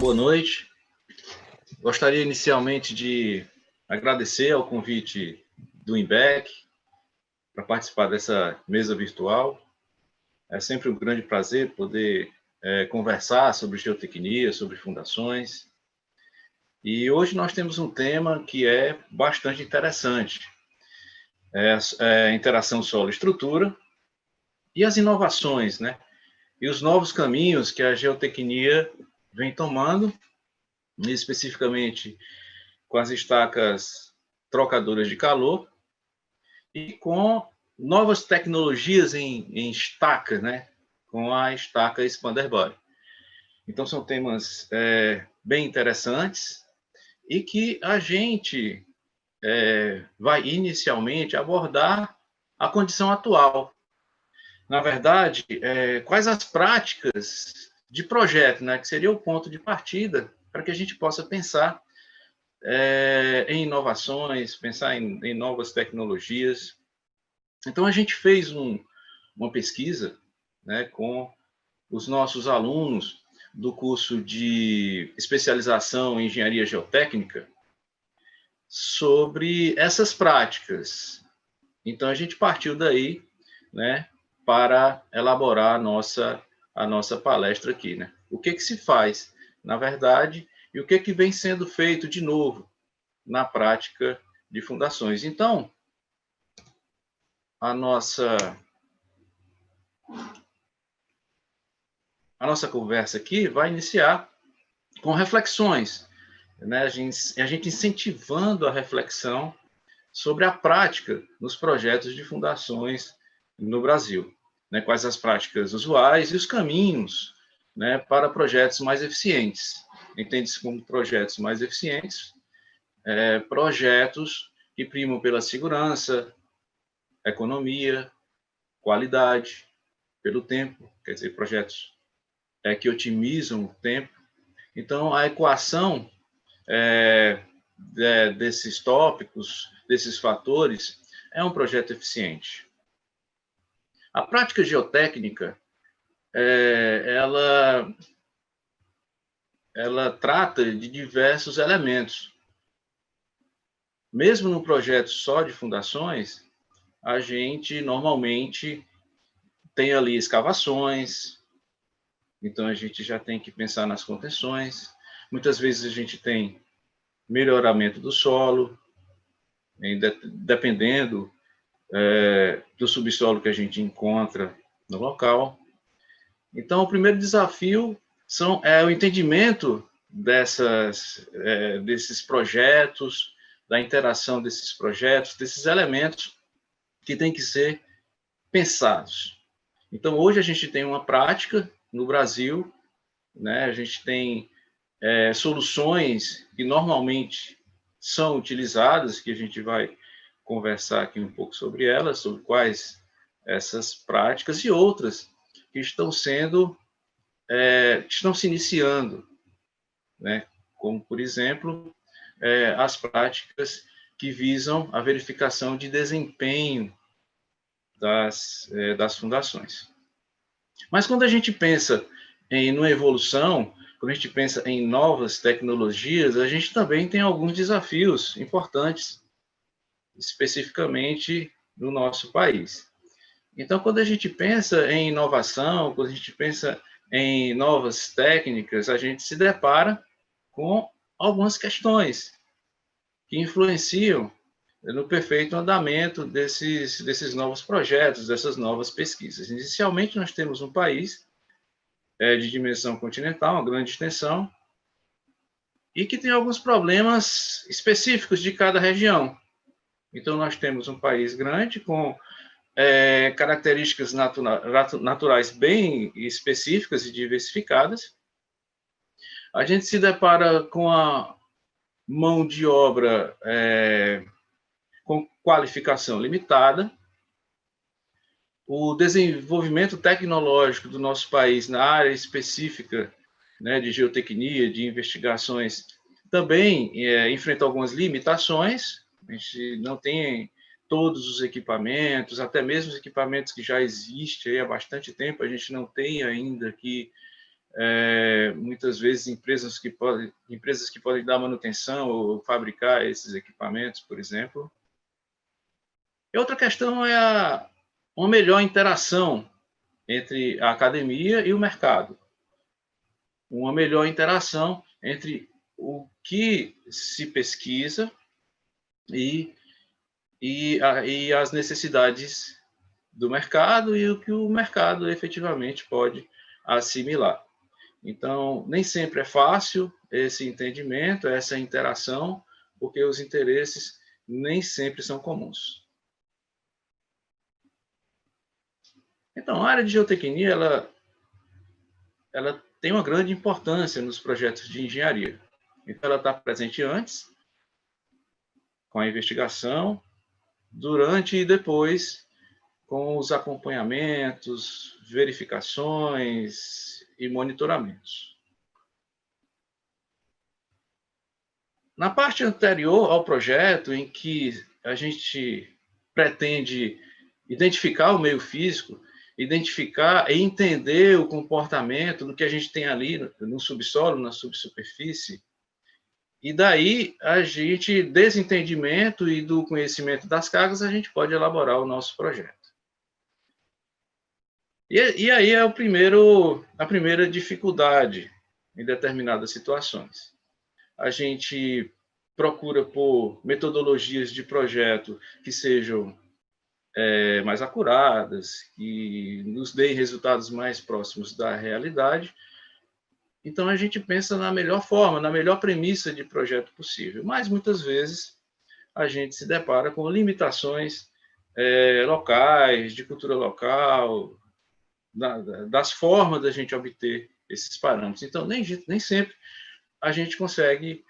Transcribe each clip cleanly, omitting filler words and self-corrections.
boa noite. Gostaria inicialmente de agradecer ao convite do INBEC para participar dessa mesa virtual. É sempre um grande prazer poder conversar sobre geotecnia, sobre fundações. E hoje nós temos um tema que é bastante interessante. É a interação solo-estrutura e as inovações, né? E os novos caminhos que a geotecnia vem tomando, especificamente com as estacas trocadoras de calor e com novas tecnologias em estacas, né? Com a estaca expander body. Então, são temas bem interessantes e que a gente vai inicialmente abordar a condição atual. Na verdade, quais as práticas de projeto, né? Que seria o ponto de partida para que a gente possa pensar em inovações, pensar em novas tecnologias. Então, a gente fez uma pesquisa, né, com os nossos alunos do curso de especialização em engenharia geotécnica sobre essas práticas. Então, a gente partiu daí, né, para elaborar a nossa palestra aqui, né? O que se faz, na verdade, e o que vem sendo feito de novo na prática de fundações. Então, a nossa conversa aqui vai iniciar com reflexões, né? A gente incentivando a reflexão sobre a prática nos projetos de fundações no Brasil, né? Quais as práticas usuais e os caminhos, né, para projetos mais eficientes. Entende-se como projetos mais eficientes, projetos que primam pela segurança, economia, qualidade, pelo tempo, quer dizer, projetos que otimizam o tempo. Então, a equação desses tópicos, desses fatores, é um projeto eficiente. A prática geotécnica, ela trata de diversos elementos. Mesmo no projeto só de fundações, a gente normalmente tem ali escavações, então a gente já tem que pensar nas contenções. Muitas vezes a gente tem melhoramento do solo, dependendo do subsolo que a gente encontra no local. Então, o primeiro desafio é o entendimento desses projetos, da interação desses projetos, desses elementos que têm que ser pensados. Então, hoje a gente tem uma prática no Brasil, né? A gente tem soluções que normalmente são utilizadas, que a gente vai conversar aqui um pouco sobre elas, sobre quais essas práticas e outras que estão se iniciando, né? Como, por exemplo, as práticas que visam a verificação de desempenho das fundações. Mas quando a gente pensa numa evolução, quando a gente pensa em novas tecnologias, a gente também tem alguns desafios importantes, especificamente no nosso país. Então, quando a gente pensa em inovação, quando a gente pensa em novas técnicas, a gente se depara com algumas questões que influenciam no perfeito andamento desses novos projetos, dessas novas pesquisas. Inicialmente, nós temos um país de dimensão continental, uma grande extensão, e que tem alguns problemas específicos de cada região. Então, nós temos um país grande com características naturais bem específicas e diversificadas. A gente se depara com a mão de obra com qualificação limitada. O desenvolvimento tecnológico do nosso país na área específica, né, de geotecnia, de investigações, também enfrenta algumas limitações. A gente não tem todos os equipamentos, até mesmo os equipamentos que já existem há bastante tempo, a gente não tem ainda aqui muitas vezes empresas que podem dar manutenção ou fabricar esses equipamentos, por exemplo. E outra questão é uma melhor interação entre a academia e o mercado. Uma melhor interação entre o que se pesquisa e as necessidades do mercado e o que o mercado efetivamente pode assimilar. Então, nem sempre é fácil esse entendimento, essa interação, porque os interesses nem sempre são comuns. Então, a área de geotecnia, ela tem uma grande importância nos projetos de engenharia. Então, ela está presente antes, com a investigação, durante e depois, com os acompanhamentos, verificações e monitoramentos. Na parte anterior ao projeto, em que a gente pretende identificar o meio físico, identificar e entender o comportamento do que a gente tem ali no subsolo, na subsuperfície, e daí a gente, desse entendimento e do conhecimento das cargas, a gente pode elaborar o nosso projeto. E aí é a primeira dificuldade em determinadas situações. A gente procura por metodologias de projeto que sejam mais acuradas, que nos deem resultados mais próximos da realidade. Então, a gente pensa na melhor forma, na melhor premissa de projeto possível. Mas, muitas vezes, a gente se depara com limitações locais, de cultura local, das formas da gente obter esses parâmetros. Então, nem sempre a gente consegue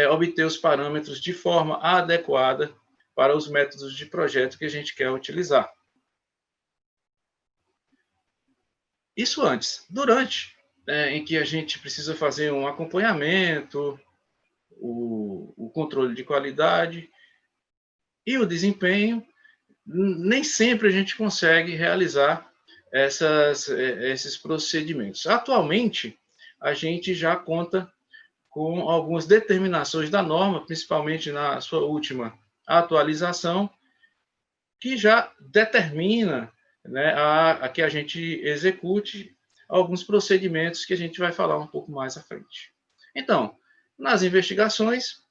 obter os parâmetros de forma adequada para os métodos de projeto que a gente quer utilizar. Isso antes. Durante, em que a gente precisa fazer um acompanhamento, o controle de qualidade e o desempenho, nem sempre a gente consegue realizar esses procedimentos. Atualmente, a gente já conta com algumas determinações da norma, principalmente na sua última atualização, que já determina, né, a que a gente execute alguns procedimentos que a gente vai falar um pouco mais à frente. Então, nas investigações,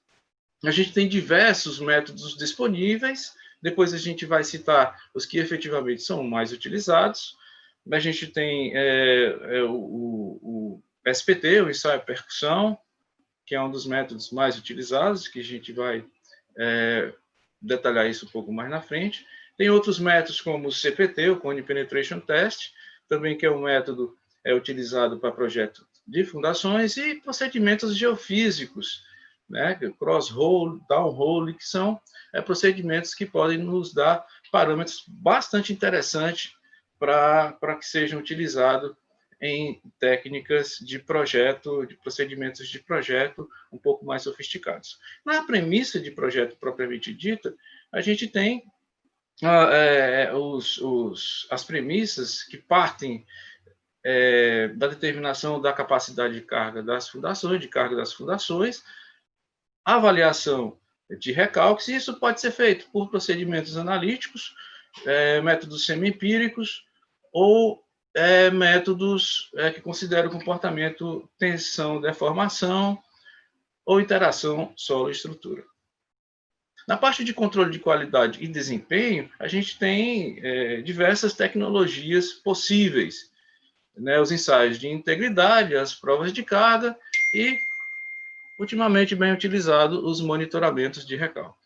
a gente tem diversos métodos disponíveis, depois a gente vai citar os que efetivamente são mais utilizados. A gente tem o SPT, o ensaio-percussão, que é um dos métodos mais utilizados, que a gente vai detalhar isso um pouco mais na frente. Tem outros métodos como o CPT, o Cone Penetration Test, também que é um método utilizado para projeto de fundações, e procedimentos geofísicos, né, cross-hole, down-hole, que são procedimentos que podem nos dar parâmetros bastante interessantes para que sejam utilizados em técnicas de projeto, de procedimentos de projeto um pouco mais sofisticados. Na premissa de projeto propriamente dita, a gente tem as premissas que partem da determinação da capacidade de carga das fundações, avaliação de recalques, e isso pode ser feito por procedimentos analíticos, métodos semi-empíricos ou métodos que consideram o comportamento tensão-deformação ou interação solo-estrutura. Na parte de controle de qualidade e desempenho, a gente tem diversas tecnologias possíveis, né? Os ensaios de integridade, as provas de carga e, ultimamente bem utilizado, os monitoramentos de recalque.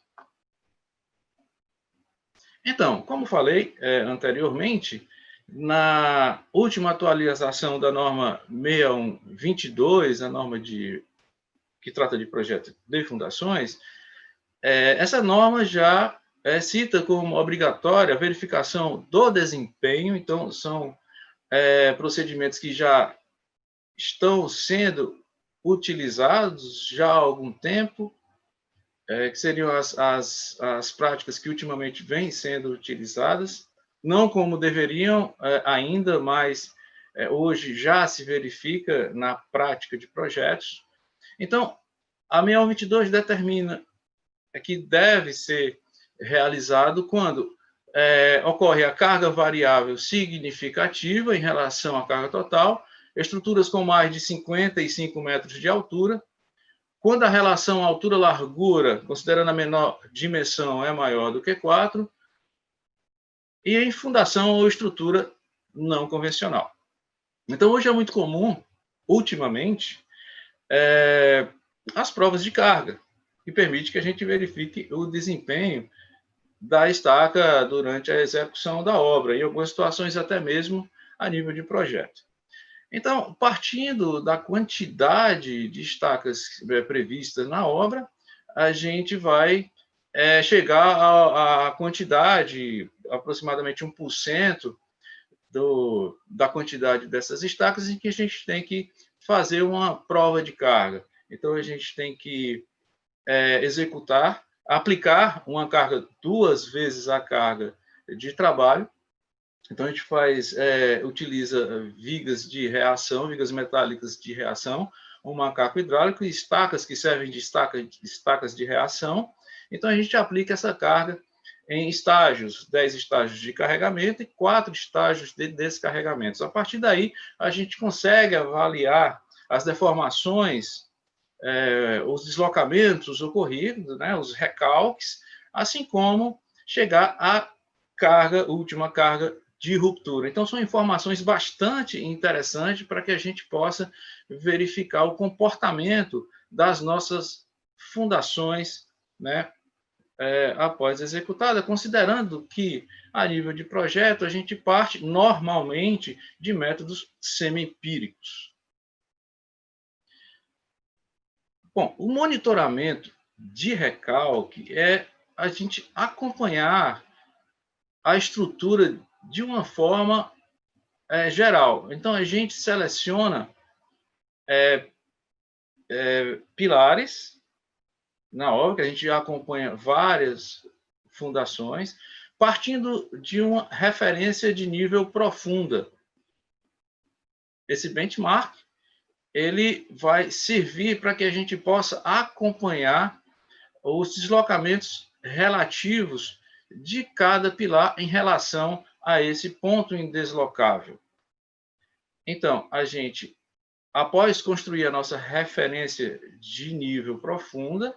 Então, como falei anteriormente, na última atualização da norma 6122, a norma que trata de projeto de fundações, essa norma já cita como obrigatória a verificação do desempenho. Então, são procedimentos que já estão sendo utilizados já há algum tempo, que seriam as práticas que ultimamente vêm sendo utilizadas, não como deveriam ainda, mas hoje já se verifica na prática de projetos. Então, a 6122 determina que deve ser realizado quando ocorre a carga variável significativa em relação à carga total, estruturas com mais de 55 metros de altura, quando a relação altura-largura, considerando a menor dimensão, é maior do que 4, e em fundação ou estrutura não convencional. Então, hoje é muito comum, ultimamente, as provas de carga, que permite que a gente verifique o desempenho da estaca durante a execução da obra, em algumas situações até mesmo a nível de projeto. Então, partindo da quantidade de estacas previstas na obra, a gente vai chegar à quantidade, aproximadamente 1% da quantidade dessas estacas, em que a gente tem que fazer uma prova de carga. Então, a gente tem que aplicar uma carga 2 vezes a carga de trabalho. Então, a gente utiliza vigas de reação, vigas metálicas de reação, um macaco hidráulico e estacas que servem de estacas de reação. Então, a gente aplica essa carga em estágios, 10 estágios de carregamento e 4 estágios de descarregamentos. A partir daí, a gente consegue avaliar as deformações, os deslocamentos ocorridos, né, os recalques, assim como chegar à última carga de ruptura. Então, são informações bastante interessantes para que a gente possa verificar o comportamento das nossas fundações, né, após executada, considerando que, a nível de projeto, a gente parte normalmente de métodos semi-empíricos. Bom, o monitoramento de recalque é a gente acompanhar a estrutura de uma forma geral. Então, a gente seleciona pilares na obra, que a gente já acompanha várias fundações, partindo de uma referência de nível profunda. Esse benchmark ele vai servir para que a gente possa acompanhar os deslocamentos relativos de cada pilar em relação a esse ponto indeslocável. Então, a gente, após construir a nossa referência de nível profunda,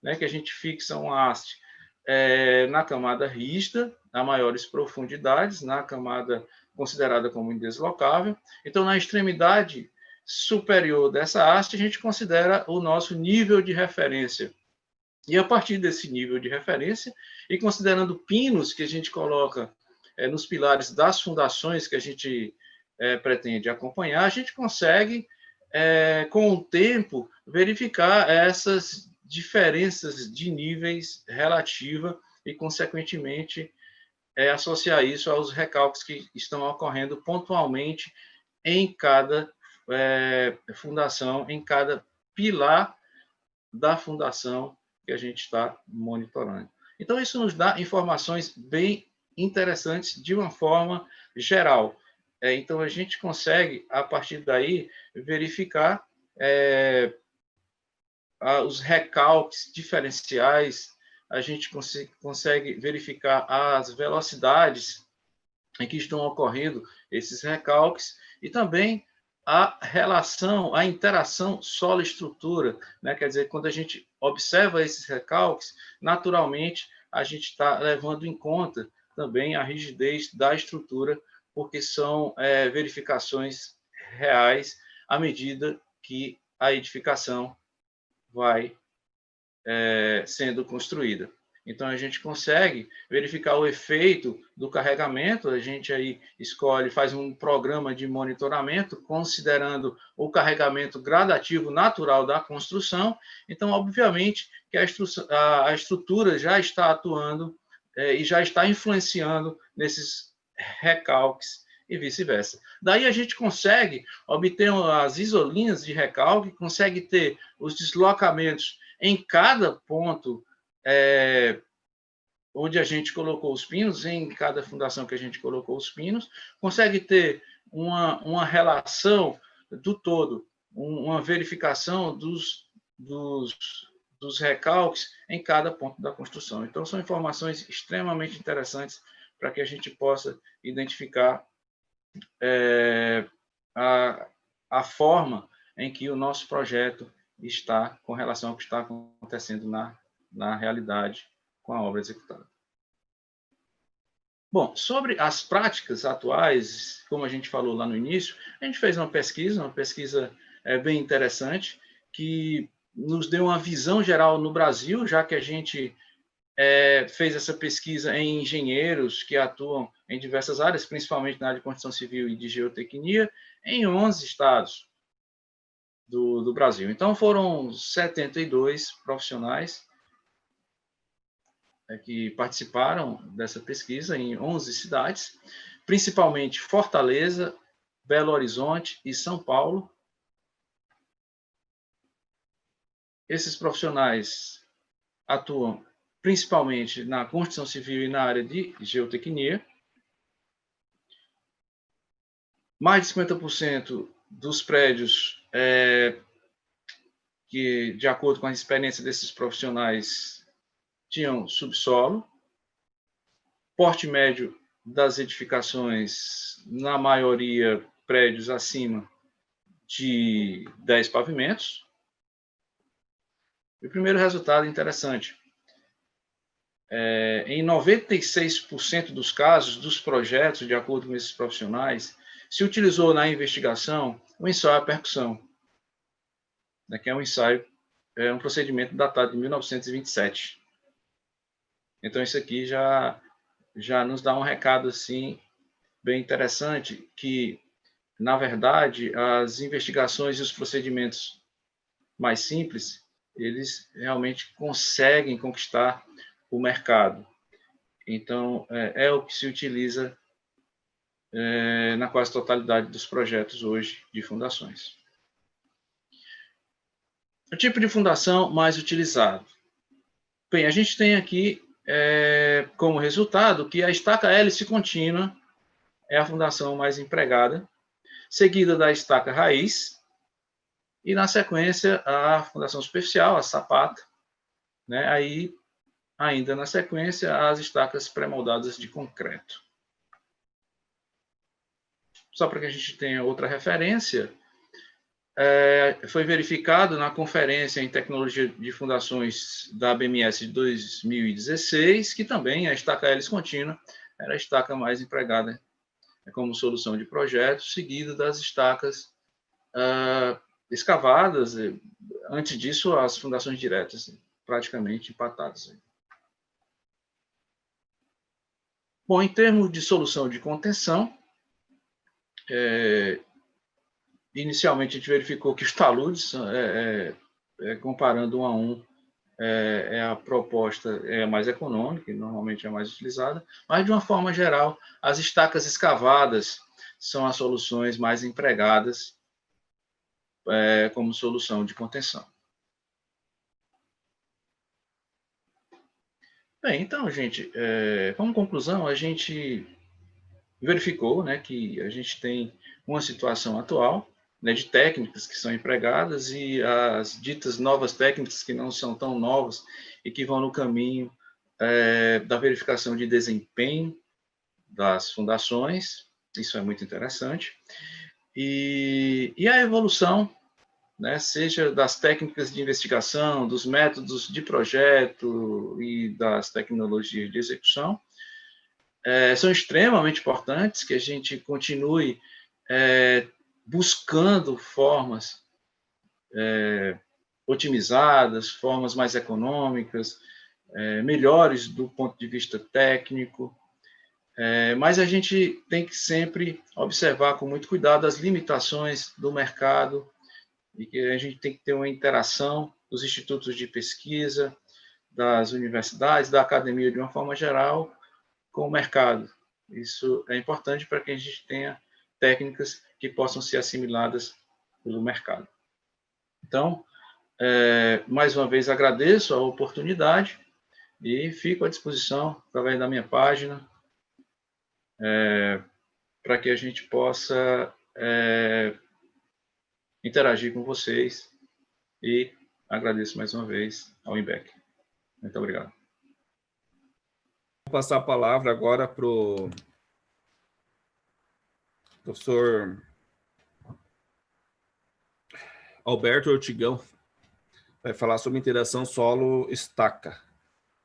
né, que a gente fixa uma haste na camada rígida, a maiores profundidades, na camada considerada como indeslocável. Então, na extremidade superior dessa haste, a gente considera o nosso nível de referência. E a partir desse nível de referência, e considerando pinos que a gente coloca nos pilares das fundações que a gente pretende acompanhar, a gente consegue, com o tempo, verificar essas diferenças de níveis relativa e, consequentemente, associar isso aos recalques que estão ocorrendo pontualmente em cada fundação, em cada pilar da fundação que a gente está monitorando. Então, isso nos dá informações bem interessantes de uma forma geral. Então, a gente consegue, a partir daí, verificar os recalques diferenciais, a gente consegue verificar as velocidades em que estão ocorrendo esses recalques e também a relação, a interação solo-estrutura, né? Quer dizer, quando a gente observa esses recalques, naturalmente a gente está levando em conta também a rigidez da estrutura, porque são verificações reais à medida que a edificação vai sendo construída. Então, a gente consegue verificar o efeito do carregamento, a gente aí escolhe, faz um programa de monitoramento, considerando o carregamento gradativo natural da construção. Então, obviamente, que a estrutura já está atuando e já está influenciando nesses recalques e vice-versa. Daí a gente consegue obter as isolinhas de recalque, consegue ter os deslocamentos em cada ponto onde a gente colocou os pinos, em cada fundação que a gente colocou os pinos, consegue ter uma relação do todo, uma verificação dos recalques em cada ponto da construção. Então, são informações extremamente interessantes para que a gente possa identificar a forma em que o nosso projeto está com relação ao que está acontecendo na realidade com a obra executada. Bom, sobre as práticas atuais, como a gente falou lá no início, a gente fez uma pesquisa bem interessante, que nos deu uma visão geral no Brasil, já que a gente fez essa pesquisa em engenheiros que atuam em diversas áreas, principalmente na área de construção civil e de geotecnia, em 11 estados do Brasil. Então, foram 72 profissionais que participaram dessa pesquisa em 11 cidades, principalmente Fortaleza, Belo Horizonte e São Paulo. Esses profissionais atuam principalmente na construção civil e na área de geotecnia. Mais de 50% dos prédios que, de acordo com a experiência desses profissionais, tinham subsolo. Porte médio das edificações, na maioria, prédios acima de 10 pavimentos. E o primeiro resultado interessante. Em 96% dos casos, dos projetos, de acordo com esses profissionais, se utilizou na investigação o ensaio à percussão, que é um ensaio, um procedimento datado de 1927. Então, isso aqui já nos dá um recado assim, bem interessante, que, na verdade, as investigações e os procedimentos mais simples, eles realmente conseguem conquistar o mercado. Então, é o que se utiliza na quase totalidade dos projetos hoje de fundações. O tipo de fundação mais utilizado. Bem, a gente tem aqui como resultado que a estaca hélice contínua é a fundação mais empregada, seguida da estaca raiz e, na sequência, a fundação superficial, a sapata, né? Aí, ainda na sequência, as estacas pré-moldadas de concreto. Só para que a gente tenha outra referência, foi verificado na Conferência em Tecnologia de Fundações da BMS de 2016, que também a estaca hélice contínua era a estaca mais empregada como solução de projeto, seguida das estacas escavadas. Antes disso, as fundações diretas, praticamente empatadas. Bom, em termos de solução de contenção, inicialmente a gente verificou que os taludes, comparando 1 a 1, a proposta mais econômica e normalmente é mais utilizada, mas de uma forma geral, as estacas escavadas são as soluções mais empregadas como solução de contenção. Bem, então, gente, como conclusão, a gente verificou, né, que a gente tem uma situação atual, né, de técnicas que são empregadas e as ditas novas técnicas que não são tão novas e que vão no caminho da verificação de desempenho das fundações. Isso é muito interessante. E a evolução, né, seja das técnicas de investigação, dos métodos de projeto e das tecnologias de execução, são extremamente importantes, que a gente continue buscando formas otimizadas, formas mais econômicas, melhores do ponto de vista técnico, mas a gente tem que sempre observar com muito cuidado as limitações do mercado e que a gente tem que ter uma interação dos institutos de pesquisa, das universidades, da academia de uma forma geral, com o mercado. Isso é importante para que a gente tenha técnicas que possam ser assimiladas pelo mercado. Então, mais uma vez agradeço a oportunidade E fico à disposição, através da minha página, para que a gente possa interagir com vocês. E agradeço mais uma vez ao INBEC. Muito obrigado. Vou passar a palavra agora para o professor Alberto Ortigão. Vai falar sobre interação solo-estaca,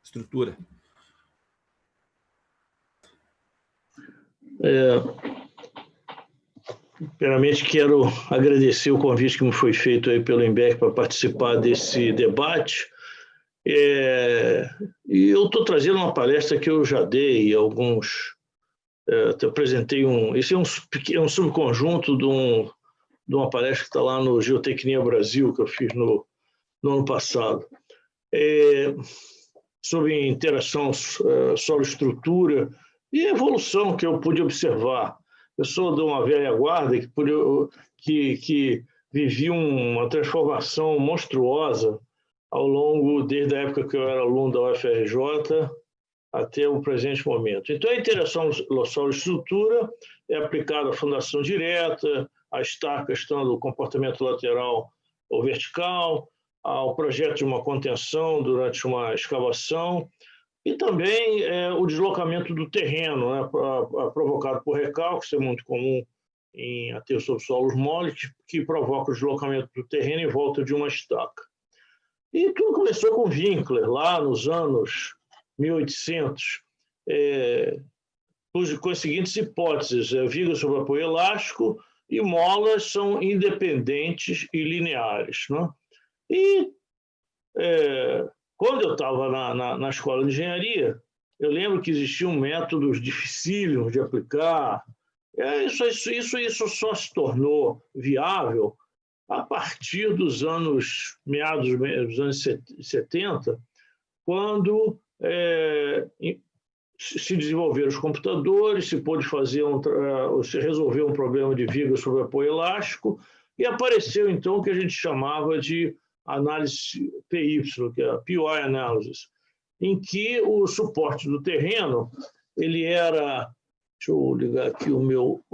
estrutura. Primeiramente, quero agradecer o convite que me foi feito aí pelo INBEC para participar desse debate. E eu estou trazendo uma palestra que eu já dei alguns... Até apresentei esse é um subconjunto de uma palestra que está lá no Geotecnia Brasil, que eu fiz no ano passado, sobre interação solo-estrutura e evolução que eu pude observar. Eu sou de uma velha guarda que vivi uma transformação monstruosa desde a época que eu era aluno da UFRJ até o presente momento. Então, a interação solo-estrutura é aplicada à fundação direta, à estaca, questão do comportamento lateral ou vertical, ao projeto de uma contenção durante uma escavação, e também o deslocamento do terreno, né, provocado por recalque, isso é muito comum em aterros sobre solos moles, que provoca o deslocamento do terreno em volta de uma estaca. E tudo começou com Winkler, lá nos anos 1800, com as seguintes hipóteses: vigas sobre apoio elástico e molas são independentes e lineares, né? E quando eu estava na escola de engenharia, eu lembro que existiam métodos dificílimos de aplicar. Isso só se tornou viável a partir dos meados dos anos 70, quando se desenvolveram os computadores, se pôde se resolver um problema de viga sobre apoio elástico, e apareceu então o que a gente chamava de análise PY, que é a PY Analysis, em que o suporte do terreno, ele era... Deixa eu ligar aqui o meu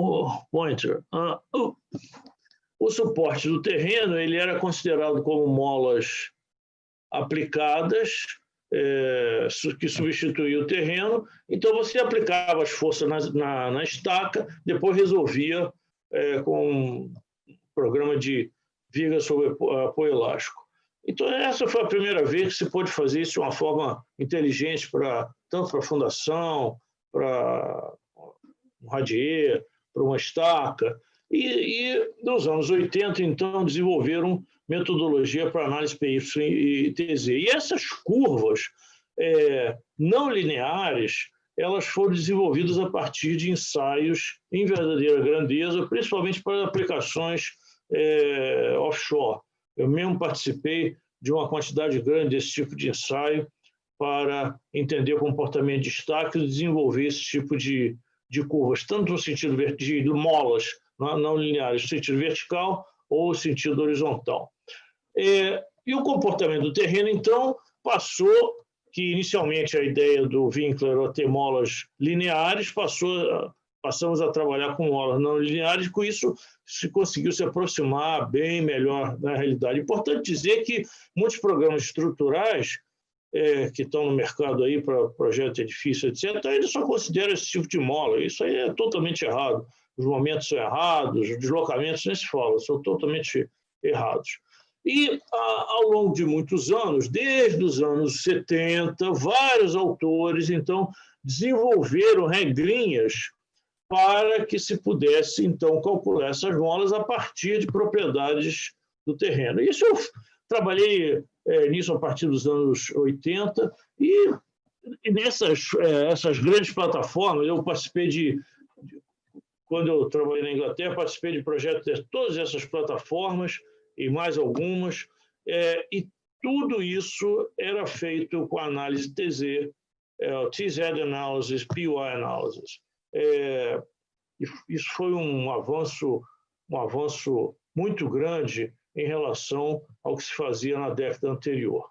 pointer. O suporte do terreno, ele era considerado como molas aplicadas, que substituía o terreno. Então, você aplicava as forças na estaca, depois resolvia com um programa de viga sobre apoio elástico. Então, essa foi a primeira vez que se pôde fazer isso de uma forma inteligente, tanto para a fundação, para um radier, para uma estaca. E nos anos 80, então, desenvolveram metodologia para análise PY e TZ. E essas curvas não lineares, elas foram desenvolvidas a partir de ensaios em verdadeira grandeza, principalmente para aplicações offshore. Eu mesmo participei de uma quantidade grande desse tipo de ensaio para entender o comportamento de estaca e desenvolver esse tipo de curvas, tanto no sentido de molas não lineares, no sentido vertical ou no sentido horizontal. E o comportamento do terreno, então, passou, que inicialmente a ideia do Winkler era ter molas lineares, passamos a trabalhar com molas não lineares, com isso se conseguiu se aproximar bem melhor da realidade. Importante dizer que muitos programas estruturais que estão no mercado aí para projetos de edifício, etc., eles só consideram esse tipo de mola. Isso aí é totalmente errado. Os momentos são errados, os deslocamentos nem se fala, são totalmente errados. E, ao longo de muitos anos, desde os anos 70, vários autores, então, desenvolveram regrinhas para que se pudesse, então, calcular essas molas a partir de propriedades do terreno. Isso eu trabalhei nisso a partir dos anos 80, e essas grandes plataformas, eu participei quando eu trabalhei na Inglaterra, participei de projetos de todas essas plataformas e mais algumas, e tudo isso era feito com análise TZ, TZ Analysis, PY Analysis. Isso foi um avanço muito grande em relação ao que se fazia na década anterior.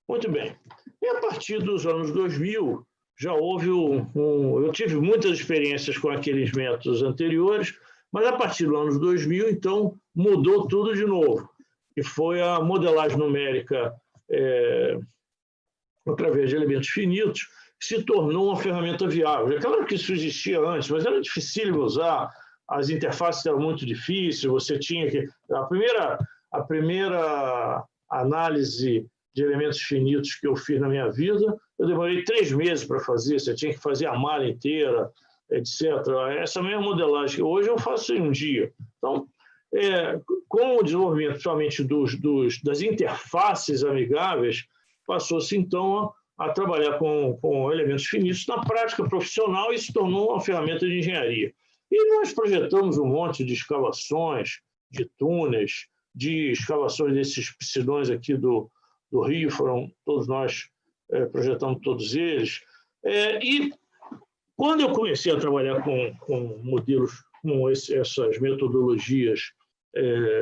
Muito bem. E a partir dos anos 2000, já houve eu tive muitas experiências com aqueles métodos anteriores, mas a partir dos anos 2000, então, mudou tudo de novo, que foi a modelagem numérica através de elementos finitos, que se tornou uma ferramenta viável. É claro que isso existia antes, mas era difícil usar, as interfaces eram muito difíceis, você tinha que... A primeira análise de elementos finitos que eu fiz na minha vida, eu demorei 3 meses para fazer, você tinha que fazer a malha inteira, etc. Essa mesma modelagem, hoje eu faço em um dia. Então, com o desenvolvimento somente das interfaces amigáveis, passou-se, então, a trabalhar com elementos finitos na prática profissional e se tornou uma ferramenta de engenharia. E nós projetamos um monte de escavações, de túneis, de escavações desses piscinões aqui do Rio, todos nós projetamos todos eles. E quando eu comecei a trabalhar com modelos, com essas metodologias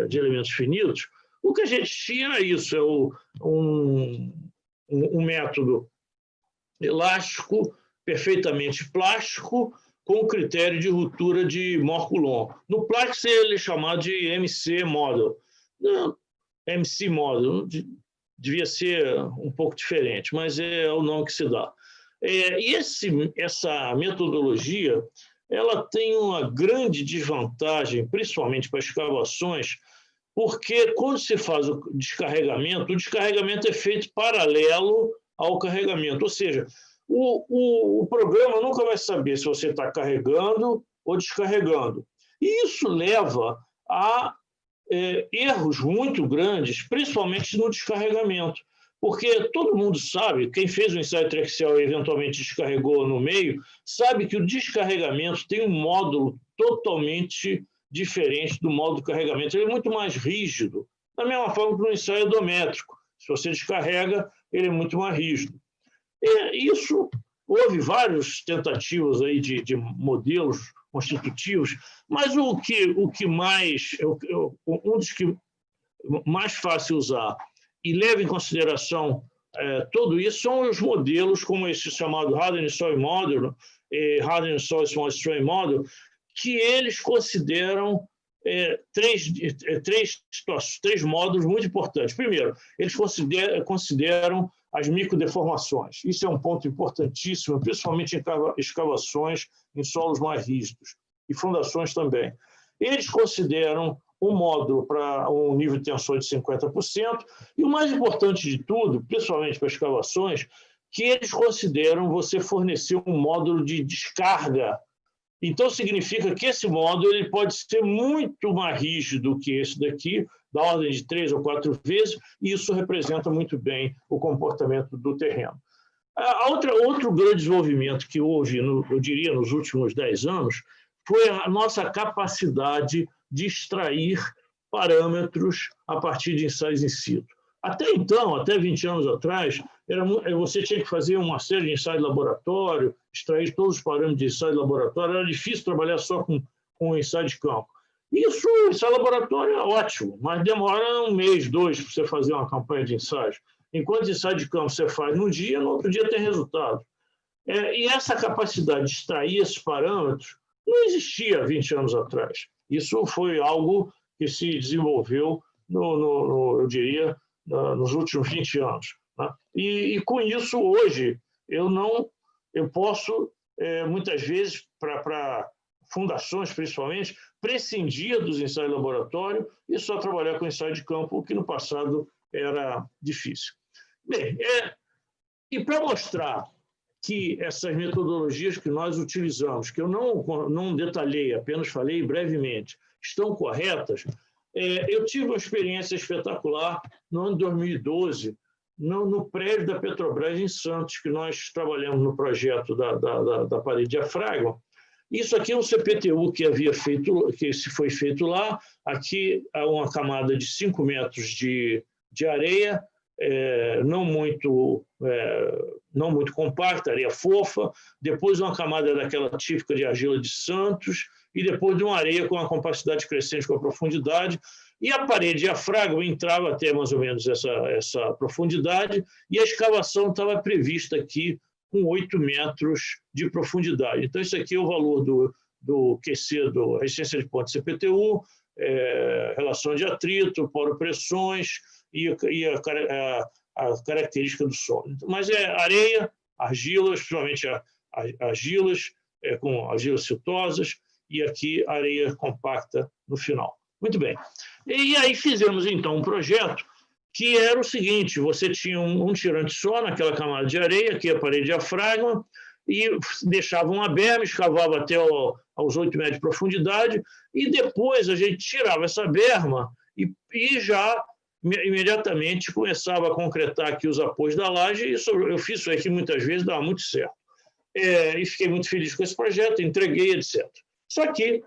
de elementos finitos, o que a gente tinha era isso, um método elástico, perfeitamente plástico, com critério de ruptura de Moore-Coulomb. No plástico, ele é chamado de MC Model. MC Model, devia ser um pouco diferente, mas é o nome que se dá. E essa metodologia, ela tem uma grande desvantagem, principalmente para escavações, porque quando se faz o descarregamento é feito paralelo ao carregamento, ou seja, o programa nunca vai saber se você está carregando ou descarregando. E isso leva a erros muito grandes, principalmente no descarregamento, porque todo mundo sabe, quem fez o ensaio triaxial e eventualmente descarregou no meio, sabe que o descarregamento tem um módulo totalmente diferente do módulo de carregamento. Ele é muito mais rígido, da mesma forma que no ensaio odométrico. Se você descarrega, ele é muito mais rígido. Houve várias tentativas aí de modelos constitutivos, mas um dos que mais fácil usar e leva em consideração tudo isso são os modelos como esse chamado Hardened Soil Model, Hardened Soil Small Strain Model, que eles consideram três módulos muito importantes. Primeiro, eles consideram as microdeformações. Isso é um ponto importantíssimo, principalmente em escavações em solos mais rígidos e fundações também. Eles consideram um módulo para um nível de tensão de 50%, e o mais importante de tudo, principalmente para escavações, que eles consideram você fornecer um módulo de descarga. Então, significa que esse módulo ele pode ser muito mais rígido que esse daqui, da ordem de 3 ou 4 vezes, e isso representa muito bem o comportamento do terreno. Outro grande desenvolvimento que houve, eu diria, nos últimos 10 anos, foi a nossa capacidade de extrair parâmetros a partir de ensaios in situ. Até então, até 20 anos atrás, você tinha que fazer uma série de ensaios de laboratório, extrair todos os parâmetros de ensaio de laboratório, era difícil trabalhar só com ensaio de campo. Isso, ensaio de laboratório é ótimo, mas demora 1 mês, 2 para você fazer uma campanha de ensaios. Enquanto ensaio de campo você faz num dia, no outro dia tem resultado. E essa capacidade de extrair esses parâmetros não existia 20 anos atrás. Isso foi algo que se desenvolveu, eu diria, nos últimos 20 anos. Né? E com isso, hoje, eu posso, muitas vezes, para fundações principalmente, prescindir dos ensaios de laboratório e só trabalhar com ensaio de campo, o que no passado era difícil. Bem, e para mostrar que essas metodologias que nós utilizamos, que eu não detalhei, apenas falei brevemente, estão corretas, eu tive uma experiência espetacular no ano de 2012, no prédio da Petrobras em Santos, que nós trabalhamos no projeto da parede diafragma. Isso aqui é um CPTU que se foi feito lá. Aqui há uma camada de 5 metros de areia, não muito compacta, areia fofa. Depois uma camada daquela típica de argila de Santos, e depois de uma areia com a compacidade crescente com a profundidade, e a parede diafragma entrava até mais ou menos essa profundidade, e a escavação estava prevista aqui com 8 metros de profundidade. Então, isso aqui é o valor do QC, do resistência de ponte CPTU, relação de atrito, poropressões e a característica do solo. Mas é areia, argilas, principalmente argilas, com argilas siltosas, e aqui areia compacta no final. Muito bem. E aí fizemos, então, um projeto que era o seguinte: você tinha um tirante só naquela camada de areia, aqui a parede diafragma, e deixava uma berma, escavava até aos 8 metros de profundidade, e depois a gente tirava essa berma e já imediatamente começava a concretar aqui os apoios da laje, e eu fiz isso aqui muitas vezes, dava muito certo. E fiquei muito feliz com esse projeto, entreguei, etc. Só que,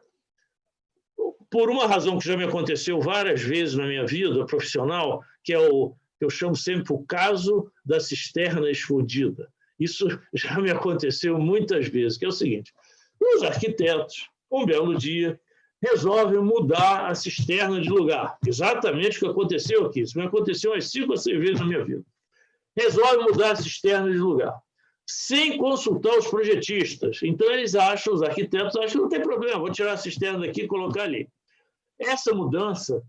por uma razão que já me aconteceu várias vezes na minha vida profissional, que é eu chamo sempre o caso da cisterna explodida. Isso já me aconteceu muitas vezes, que é o seguinte: os arquitetos, um belo dia, resolvem mudar a cisterna de lugar. Exatamente o que aconteceu aqui. Isso me aconteceu umas 5 ou 6 vezes na minha vida. Resolvem mudar a cisterna de lugar, sem consultar os projetistas. Então, os arquitetos acham que não tem problema, vou tirar a cisterna daqui e colocar ali. Essa mudança,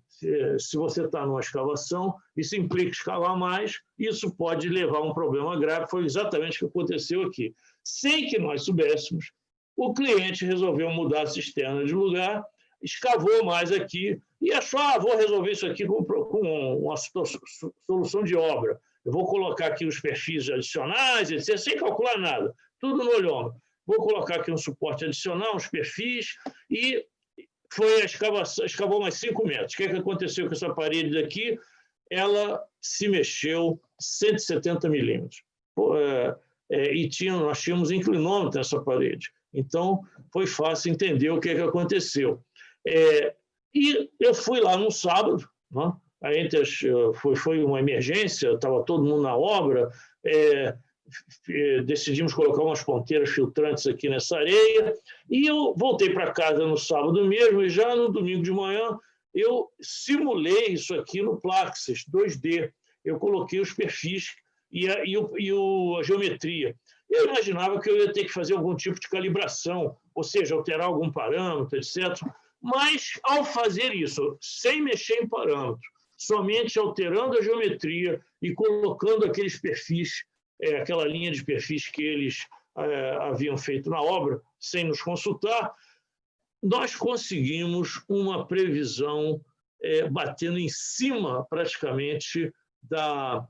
se você está numa escavação, isso implica escavar mais, isso pode levar a um problema grave. Foi exatamente o que aconteceu aqui. Sem que nós soubéssemos, o cliente resolveu mudar a cisterna de lugar, escavou mais aqui e achou: vou resolver isso aqui com uma solução de obra. Eu vou colocar aqui os perfis adicionais, etc., sem calcular nada, tudo no olhômetro. Vou colocar aqui um suporte adicional, uns perfis, e foi a escavação, escavou mais 5 metros. O que aconteceu com essa parede daqui? Ela se mexeu 170 milímetros. Nós tínhamos inclinômetro nessa parede. Então, foi fácil entender o que aconteceu. E eu fui lá no sábado, né? Foi uma emergência, estava todo mundo na obra, decidimos colocar umas ponteiras filtrantes aqui nessa areia, e eu voltei para casa no sábado mesmo, e já no domingo de manhã eu simulei isso aqui no Plaxis 2D. Eu coloquei os perfis e a geometria. Eu imaginava que eu ia ter que fazer algum tipo de calibração, ou seja, alterar algum parâmetro, etc. Mas, ao fazer isso, sem mexer em parâmetro, somente alterando a geometria e colocando aqueles perfis, aquela linha de perfis que eles haviam feito na obra, sem nos consultar, nós conseguimos uma previsão batendo em cima, praticamente, das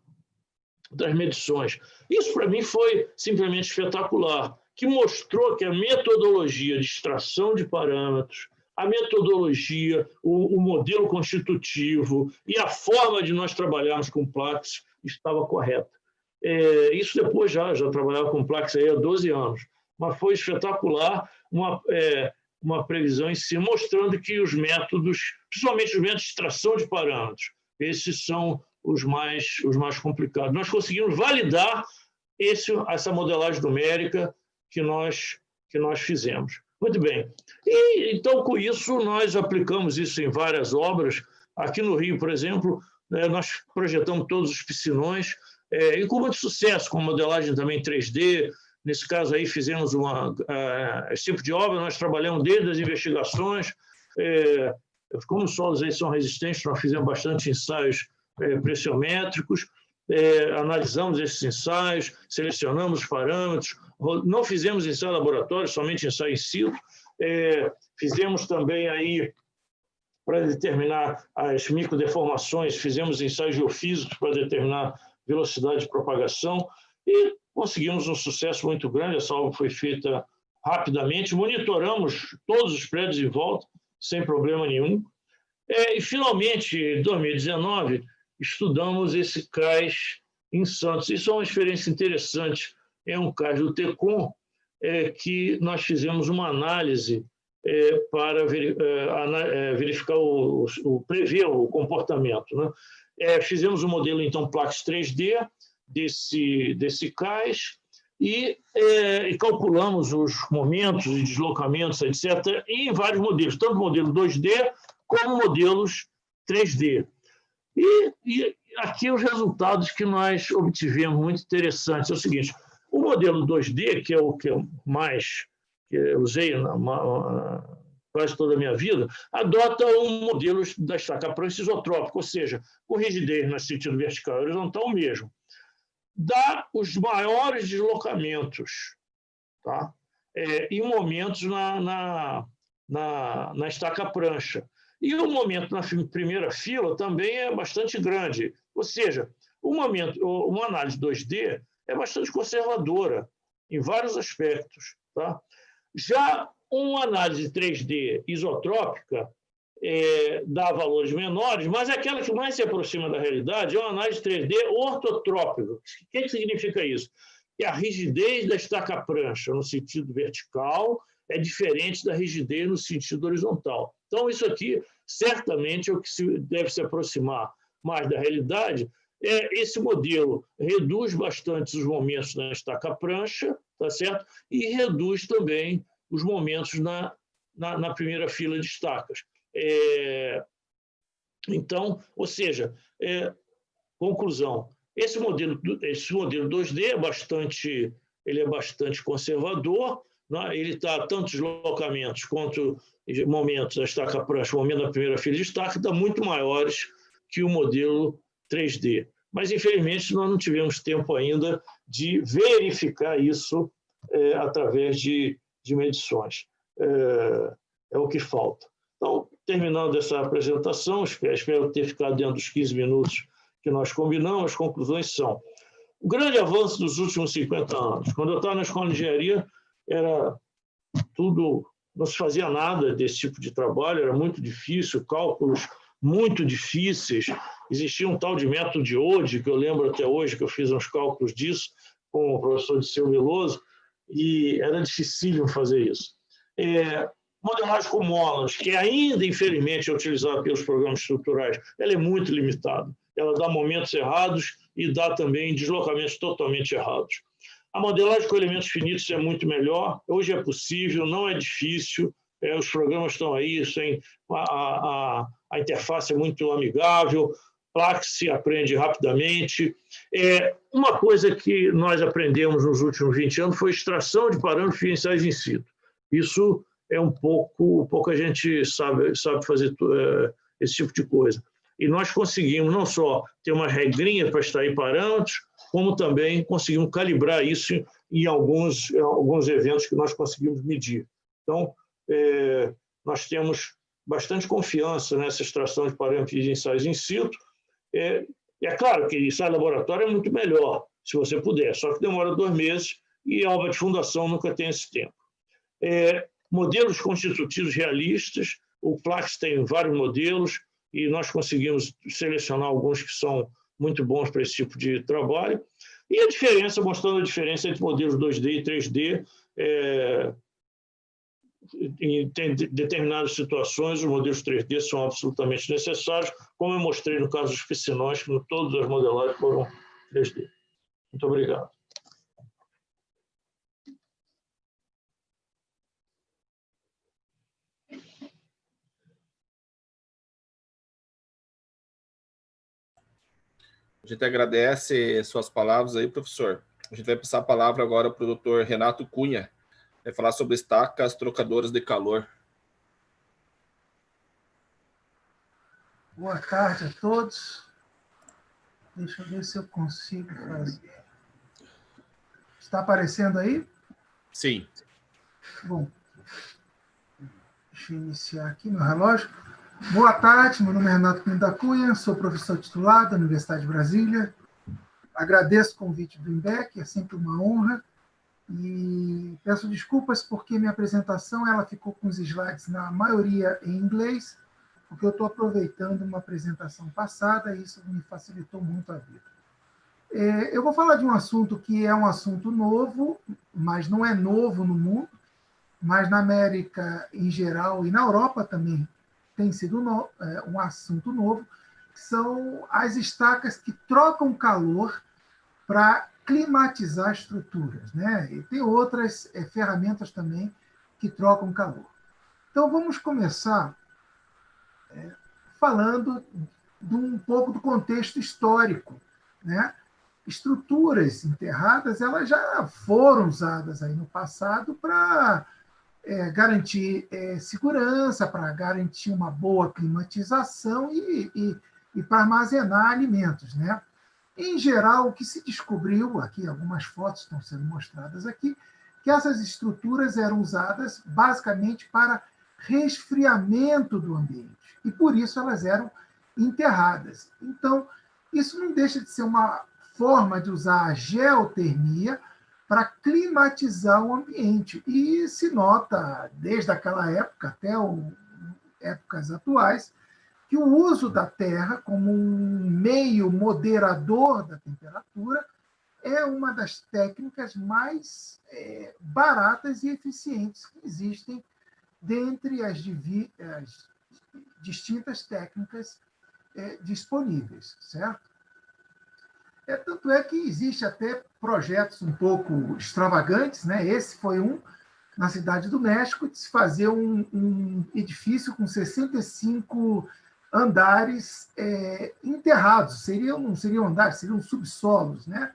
medições. Isso, para mim, foi simplesmente espetacular, que mostrou que a metodologia de extração de parâmetros, a metodologia, o modelo constitutivo e a forma de nós trabalharmos com Plaxis estava correta. Isso depois já trabalhava com Plaxis aí há 12 anos, mas foi espetacular, uma previsão em si, mostrando que os métodos, principalmente os métodos de extração de parâmetros, esses são os mais complicados. Nós conseguimos validar essa modelagem numérica que nós fizemos. Muito bem. E, então, com isso, nós aplicamos isso em várias obras. Aqui no Rio, por exemplo, nós projetamos todos os piscinões, e com muito sucesso, com modelagem também 3D. Nesse caso aí, fizemos esse tipo de obra, nós trabalhamos desde as investigações. Como os solos aí são resistentes, nós fizemos bastante ensaios pressiométricos, analisamos esses ensaios, selecionamos os parâmetros, não fizemos ensaio laboratório, somente ensaio in situ, fizemos também aí, para determinar as microdeformações, fizemos ensaios geofísicos para determinar velocidade de propagação e conseguimos um sucesso muito grande. Essa obra foi feita rapidamente, monitoramos todos os prédios em volta, sem problema nenhum. E, finalmente, em 2019, estudamos esse cais em Santos. Isso é uma experiência interessante. É um cais do TECOM, que nós fizemos uma análise para verificar prever o comportamento, né? Fizemos um modelo, então, Plaxis 3D desse cais, e calculamos os momentos e deslocamentos, etc., em vários modelos, tanto modelo 2D como modelos 3D. E aqui os resultados que nós obtivemos muito interessantes. É o seguinte, o modelo 2D, que é o que eu mais que eu usei quase toda a minha vida, adota um modelo da estaca prancha isotrópica, ou seja, com rigidez no sentido vertical e horizontal mesmo. Dá os maiores deslocamentos, tá? E momentos na estaca prancha. E o momento na primeira fila também é bastante grande. Ou seja, uma análise 2D é bastante conservadora em vários aspectos. Tá? Já uma análise 3D isotrópica dá valores menores, mas aquela que mais se aproxima da realidade é uma análise 3D ortotrópica. O que significa isso? Que a rigidez da estaca prancha no sentido vertical é diferente da rigidez no sentido horizontal. Então, isso aqui certamente é o que deve se aproximar mais da realidade. Esse modelo reduz bastante os momentos na estaca prancha, tá certo? E reduz também os momentos na primeira fila de estacas. Então, ou seja, conclusão, esse modelo 2D é bastante conservador, né? Ele está tanto deslocamentos quanto momentos da estaca prancha, o momento da primeira fila de estaca, está muito maiores que o modelo 3D. Mas, infelizmente, nós não tivemos tempo ainda de verificar isso através de medições. É o que falta. Então, terminando essa apresentação, espero ter ficado dentro dos 15 minutos que nós combinamos, as conclusões são: o grande avanço dos últimos 50 anos. Quando eu estava na escola de engenharia, era tudo, não se fazia nada desse tipo de trabalho, era muito difícil, cálculos muito difíceis. Existia um tal de método de Ode, que eu lembro até hoje, que eu fiz uns cálculos disso com o professor Disseu Veloso, e era dificílimo fazer isso. Modelagem com molas, que ainda, infelizmente, é utilizada pelos programas estruturais, ela é muito limitada. Ela dá momentos errados e dá também deslocamentos totalmente errados. A modelagem com elementos finitos é muito melhor. Hoje é possível, não é difícil. Os programas estão aí, a interface é muito amigável, Plax se aprende rapidamente. Uma coisa que nós aprendemos nos últimos 20 anos foi extração de parâmetros diferenciais in situ. Isso é pouca gente sabe fazer esse tipo de coisa. E nós conseguimos não só ter uma regrinha para extrair parâmetros, como também conseguimos calibrar isso em alguns eventos que nós conseguimos medir. Então, nós temos bastante confiança nessa extração de parâmetros de ensaios in situ. É claro que ensaio laboratório é muito melhor, se você puder, só que demora 2 meses e a obra de fundação nunca tem esse tempo. Modelos constitutivos realistas, o Plax tem vários modelos e nós conseguimos selecionar alguns que são muito bons para esse tipo de trabalho. E a diferença, mostrando a diferença entre modelos 2D e 3D, em determinadas situações, os modelos 3D são absolutamente necessários, como eu mostrei no caso dos piscinóis, que todas as modelagens foram 3D. Muito obrigado. A gente agradece suas palavras aí, professor. A gente vai passar a palavra agora para o Dr. Renato Cunha, vai falar sobre estacas trocadoras de calor. Boa tarde a todos. Deixa eu ver se eu consigo fazer. Está aparecendo aí? Sim. Bom, deixa eu iniciar aqui meu relógio. Boa tarde, meu nome é Renato Cunha da Cunha, sou professor titular da Universidade de Brasília. Agradeço o convite do INDEC, é sempre uma honra. E peço desculpas porque minha apresentação ela ficou com os slides, na maioria, em inglês, porque eu estou aproveitando uma apresentação passada e isso me facilitou muito a vida. Eu vou falar de um assunto que é um assunto novo, mas não é novo no mundo, mas na América em geral e na Europa também tem sido um assunto novo, que são as estacas que trocam calor para climatizar estruturas, né? E tem outras ferramentas também que trocam calor. Então, vamos começar falando de um pouco do contexto histórico, né? Estruturas enterradas, elas já foram usadas aí no passado para garantir segurança, para garantir uma boa climatização e para armazenar alimentos, né? Em geral, o que se descobriu, aqui algumas fotos estão sendo mostradas aqui, que essas estruturas eram usadas basicamente para resfriamento do ambiente, e por isso elas eram enterradas. Então, isso não deixa de ser uma forma de usar a geotermia para climatizar o ambiente, e se nota, desde aquela época até épocas atuais, que o uso da terra como um meio moderador da temperatura é uma das técnicas mais baratas e eficientes que existem dentre as distintas técnicas disponíveis, certo? Tanto é que existe até projetos um pouco extravagantes, né? Esse foi um, na Cidade do México, de se fazer um edifício com 65 andares enterrados. Não seriam andares, seriam subsolos, né?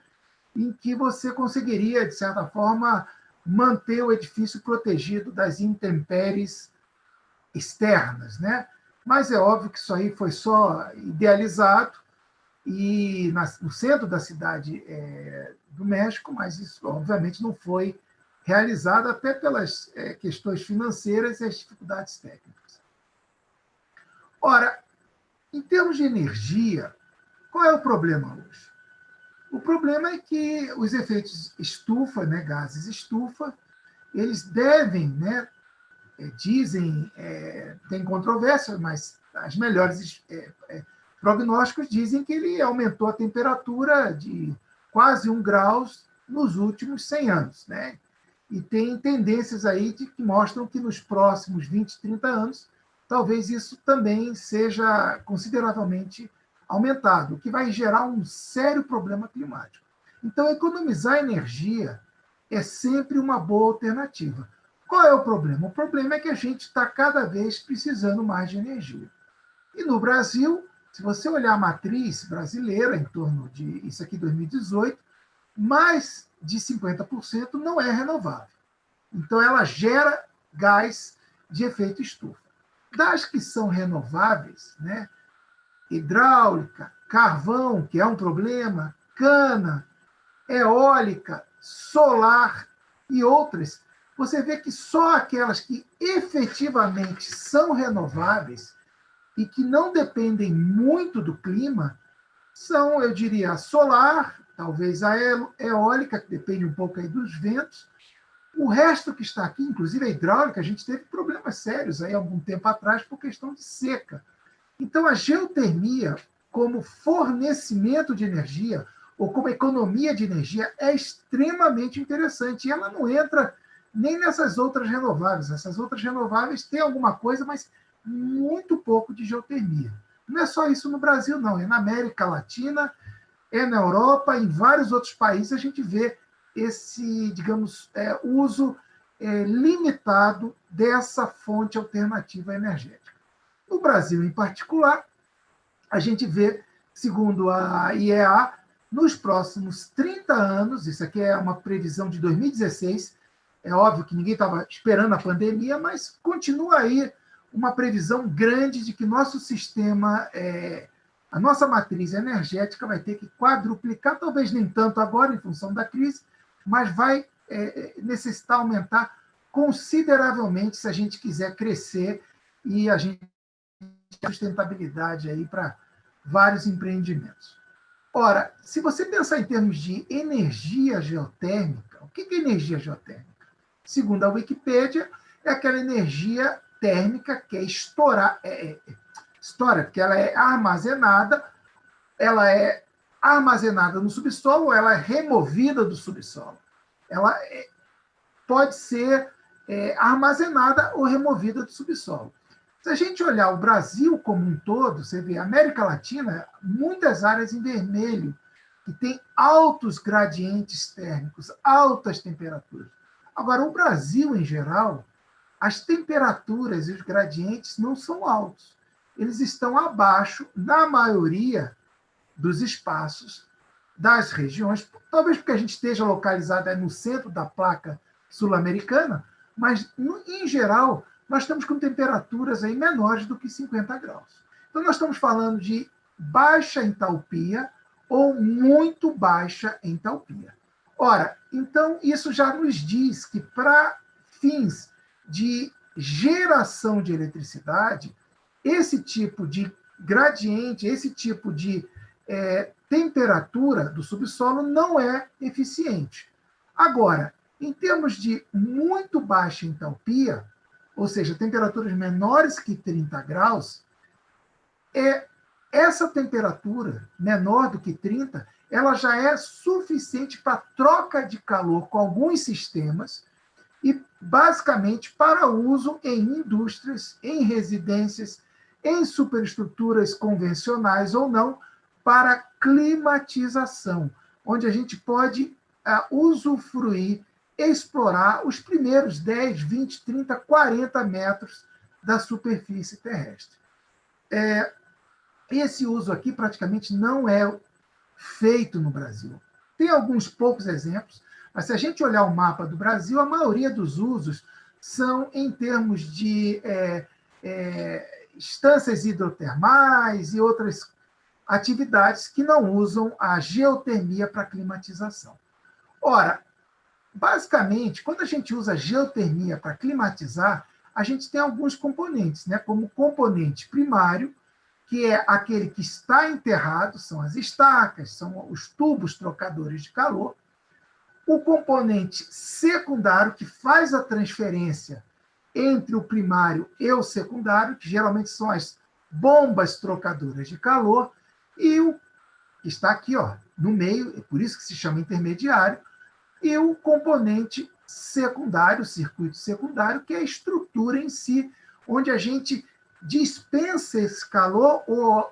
Em que você conseguiria, de certa forma, manter o edifício protegido das intempéries externas, né? Mas é óbvio que isso aí foi só idealizado e no centro da cidade do México, mas isso, obviamente, não foi realizado até pelas questões financeiras e as dificuldades técnicas. Ora, em termos de energia, qual é o problema hoje? O problema é que os efeitos estufa, né, gases estufa, eles devem, né, dizem, tem controvérsia, mas as melhores prognósticos dizem que ele aumentou a temperatura de quase 1 grau nos últimos 100 anos, né? E tem tendências aí que mostram que nos próximos 20, 30 anos, talvez isso também seja consideravelmente aumentado, o que vai gerar um sério problema climático. Então, economizar energia é sempre uma boa alternativa. Qual é o problema? O problema é que a gente está cada vez precisando mais de energia. E no Brasil, se você olhar a matriz brasileira, em torno de, isso aqui 2018, mais de 50% não é renovável. Então, ela gera gás de efeito estufa. Das que são renováveis, né, hidráulica, carvão, que é um problema, cana, eólica, solar e outras, você vê que só aquelas que efetivamente são renováveis e que não dependem muito do clima são, eu diria, a solar, talvez a eólica, que depende um pouco aí dos ventos. O resto que está aqui, inclusive a hidráulica, a gente teve problemas sérios aí algum tempo atrás por questão de seca. Então, a geotermia, como fornecimento de energia, ou como economia de energia, é extremamente interessante. E ela não entra nem nessas outras renováveis. Essas outras renováveis têm alguma coisa, mas muito pouco de geotermia. Não é só isso no Brasil, não. É na América Latina, é na Europa, em vários outros países a gente vê esse, digamos, uso limitado dessa fonte alternativa energética. No Brasil, em particular, a gente vê, segundo a IEA, nos próximos 30 anos, isso aqui é uma previsão de 2016, é óbvio que ninguém estava esperando a pandemia, mas continua aí uma previsão grande de que nosso sistema, a nossa matriz energética vai ter que quadruplicar, talvez nem tanto agora, em função da crise, mas vai necessitar aumentar consideravelmente se a gente quiser crescer e a gente ter sustentabilidade aí para vários empreendimentos. Ora, se você pensar em termos de energia geotérmica, o que é energia geotérmica? Segundo a Wikipédia, é aquela energia térmica que é estoura, porque ela é armazenada no subsolo, ou ela é removida do subsolo. Ela pode ser armazenada ou removida do subsolo. Se a gente olhar o Brasil como um todo, você vê a América Latina, muitas áreas em vermelho, que tem altos gradientes térmicos, altas temperaturas. Agora, o Brasil, em geral, as temperaturas e os gradientes não são altos. Eles estão abaixo, na maioria dos espaços das regiões, talvez porque a gente esteja localizado no centro da placa sul-americana, mas, em geral, nós estamos com temperaturas aí menores do que 50 graus. Então, nós estamos falando de baixa entalpia ou muito baixa entalpia. Ora, então, isso já nos diz que, para fins de geração de eletricidade, esse tipo de gradiente, esse tipo de temperatura do subsolo não é eficiente. Agora, em termos de muito baixa entalpia, ou seja, temperaturas menores que 30 graus, essa temperatura menor do que 30, ela já é suficiente para troca de calor com alguns sistemas e, basicamente, para uso em indústrias, em residências, em superestruturas convencionais ou não, para climatização, onde a gente pode usufruir, explorar os primeiros 10, 20, 30, 40 metros da superfície terrestre. Esse uso aqui praticamente não é feito no Brasil. Tem alguns poucos exemplos, mas se a gente olhar o mapa do Brasil, a maioria dos usos são em termos de estâncias hidrotermais e outras atividades que não usam a geotermia para climatização. Ora, basicamente, quando a gente usa geotermia para climatizar, a gente tem alguns componentes, né? Como o componente primário, que é aquele que está enterrado, são as estacas, são os tubos trocadores de calor. O componente secundário, que faz a transferência entre o primário e o secundário, que geralmente são as bombas trocadoras de calor, e o que está aqui, no meio, é por isso que se chama intermediário, e o componente secundário, o circuito secundário, que é a estrutura em si, onde a gente dispensa esse calor ou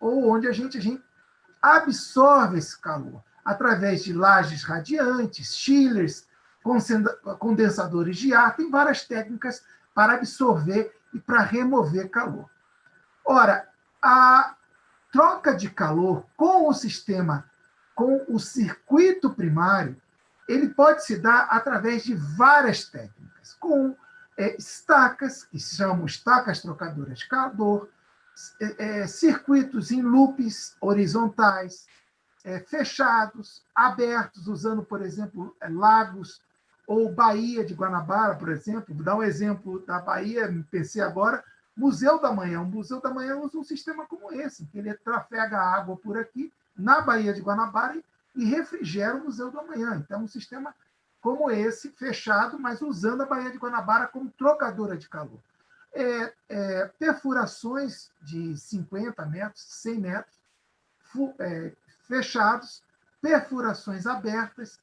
onde a gente absorve esse calor, através de lajes radiantes, chillers, condensadores de ar, tem várias técnicas para absorver e para remover calor. Ora, a troca de calor com o sistema, com o circuito primário, ele pode se dar através de várias técnicas, com estacas, que se chamam estacas trocadoras de calor, circuitos em loops horizontais, fechados, abertos, usando, por exemplo, lagos ou Baía de Guanabara, por exemplo. Vou dar um exemplo da Bahia, pensei agora, Museu da Manhã. O Museu da Manhã usa um sistema como esse, que ele trafega água por aqui, na Baía de Guanabara, e refrigera o Museu da Manhã. Então, um sistema como esse, fechado, mas usando a Baía de Guanabara como trocadora de calor. Perfurações de 50 metros, 100 metros, fechados, perfurações abertas,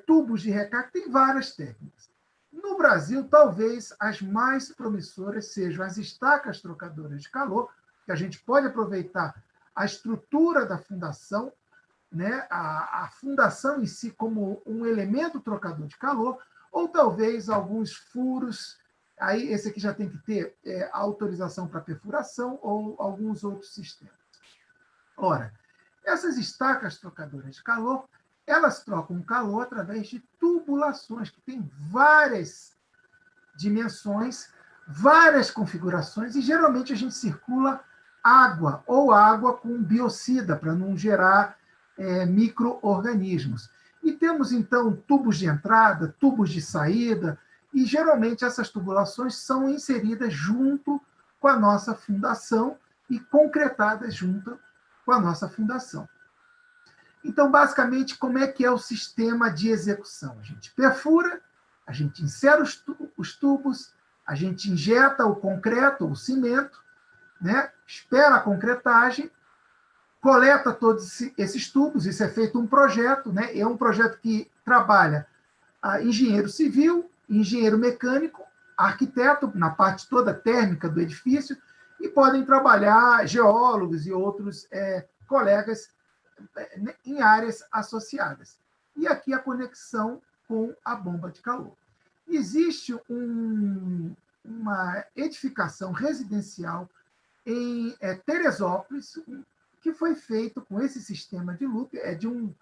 tubos de recarga, tem várias técnicas. No Brasil, talvez as mais promissoras sejam as estacas trocadoras de calor, que a gente pode aproveitar a estrutura da fundação, né, a fundação em si como um elemento trocador de calor, ou talvez alguns furos, aí esse aqui já tem que ter autorização para perfuração ou alguns outros sistemas. Ora, essas estacas trocadoras de calor, elas trocam calor através de tubulações, que têm várias dimensões, várias configurações, e geralmente a gente circula água, ou água com biocida, para não gerar micro-organismos. E temos, então, tubos de entrada, tubos de saída, e geralmente essas tubulações são inseridas junto com a nossa fundação e concretadas junto com a nossa fundação. Então, basicamente, como é que é o sistema de execução? A gente perfura, a gente insere os tubos, a gente injeta o concreto, o cimento, né? Espera a concretagem, coleta todos esses tubos, isso é feito um projeto, né? É um projeto que trabalha engenheiro civil, engenheiro mecânico, arquiteto, na parte toda térmica do edifício, e podem trabalhar geólogos e outros colegas em áreas associadas. E aqui a conexão com a bomba de calor. Existe uma edificação residencial em Teresópolis, que foi feito com esse sistema de loop, é de um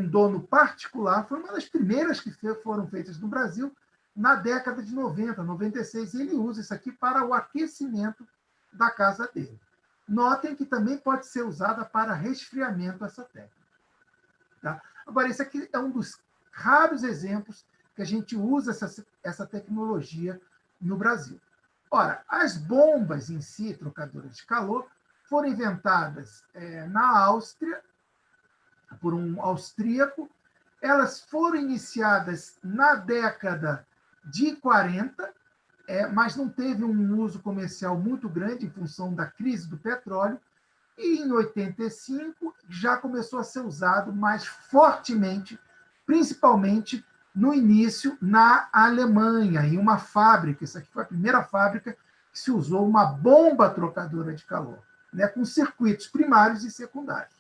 dono particular, foi uma das primeiras que foram feitas no Brasil na década de 90, 96, e ele usa isso aqui para o aquecimento da casa dele. Notem que também pode ser usada para resfriamento essa técnica. Tá? Agora, esse aqui é um dos raros exemplos que a gente usa essa tecnologia no Brasil. Ora, as bombas em si, trocadoras de calor, foram inventadas na Áustria, por um austríaco. Elas foram iniciadas na década de 40, mas não teve um uso comercial muito grande em função da crise do petróleo, e em 85 já começou a ser usado mais fortemente, principalmente no início na Alemanha, em uma fábrica. Essa aqui foi a primeira fábrica que se usou uma bomba trocadora de calor, né, com circuitos primários e secundários.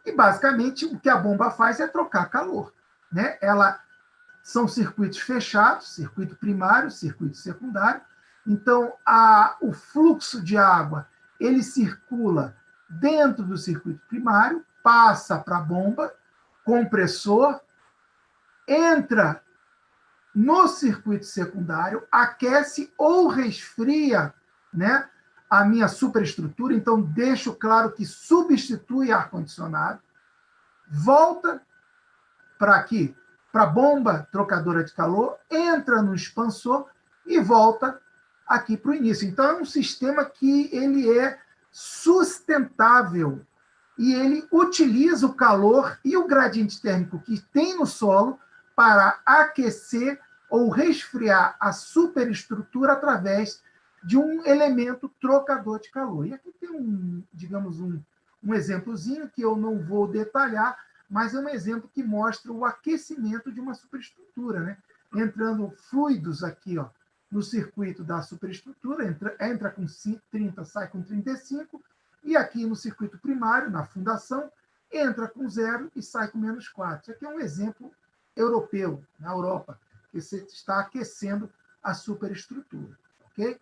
E, basicamente, o que a bomba faz é trocar calor, né? São circuitos fechados, circuito primário, circuito secundário. Então, o fluxo de água ele circula dentro do circuito primário, passa para a bomba, compressor, entra no circuito secundário, aquece ou resfria, né, a minha superestrutura. Então, deixo claro que substitui ar-condicionado, volta para aqui, para a bomba trocadora de calor, entra no expansor e volta aqui para o início. Então, é um sistema que ele é sustentável e ele utiliza o calor e o gradiente térmico que tem no solo para aquecer ou resfriar a superestrutura através de um elemento trocador de calor. E aqui tem digamos, um exemplozinho que eu não vou detalhar, mas é um exemplo que mostra o aquecimento de uma superestrutura, né? Entrando fluidos aqui, ó, no circuito da superestrutura, entra com 30, sai com 35, e aqui no circuito primário, na fundação, entra com 0 e sai com -4. Isso aqui é um exemplo europeu, na Europa, que você está aquecendo a superestrutura, ok?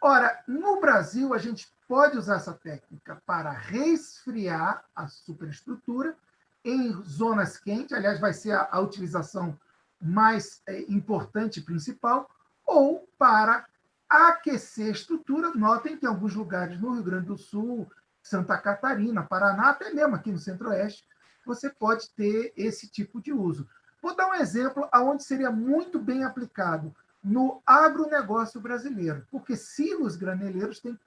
Ora, no Brasil, a gente pode usar essa técnica para resfriar a superestrutura em zonas quentes, aliás, vai ser a utilização mais importante e principal, ou para aquecer a estrutura. Notem que em alguns lugares no Rio Grande do Sul, Santa Catarina, Paraná, até mesmo aqui no Centro-Oeste, você pode ter esse tipo de uso. Vou dar um exemplo onde seria muito bem aplicado no agronegócio brasileiro, porque silos graneleiros têm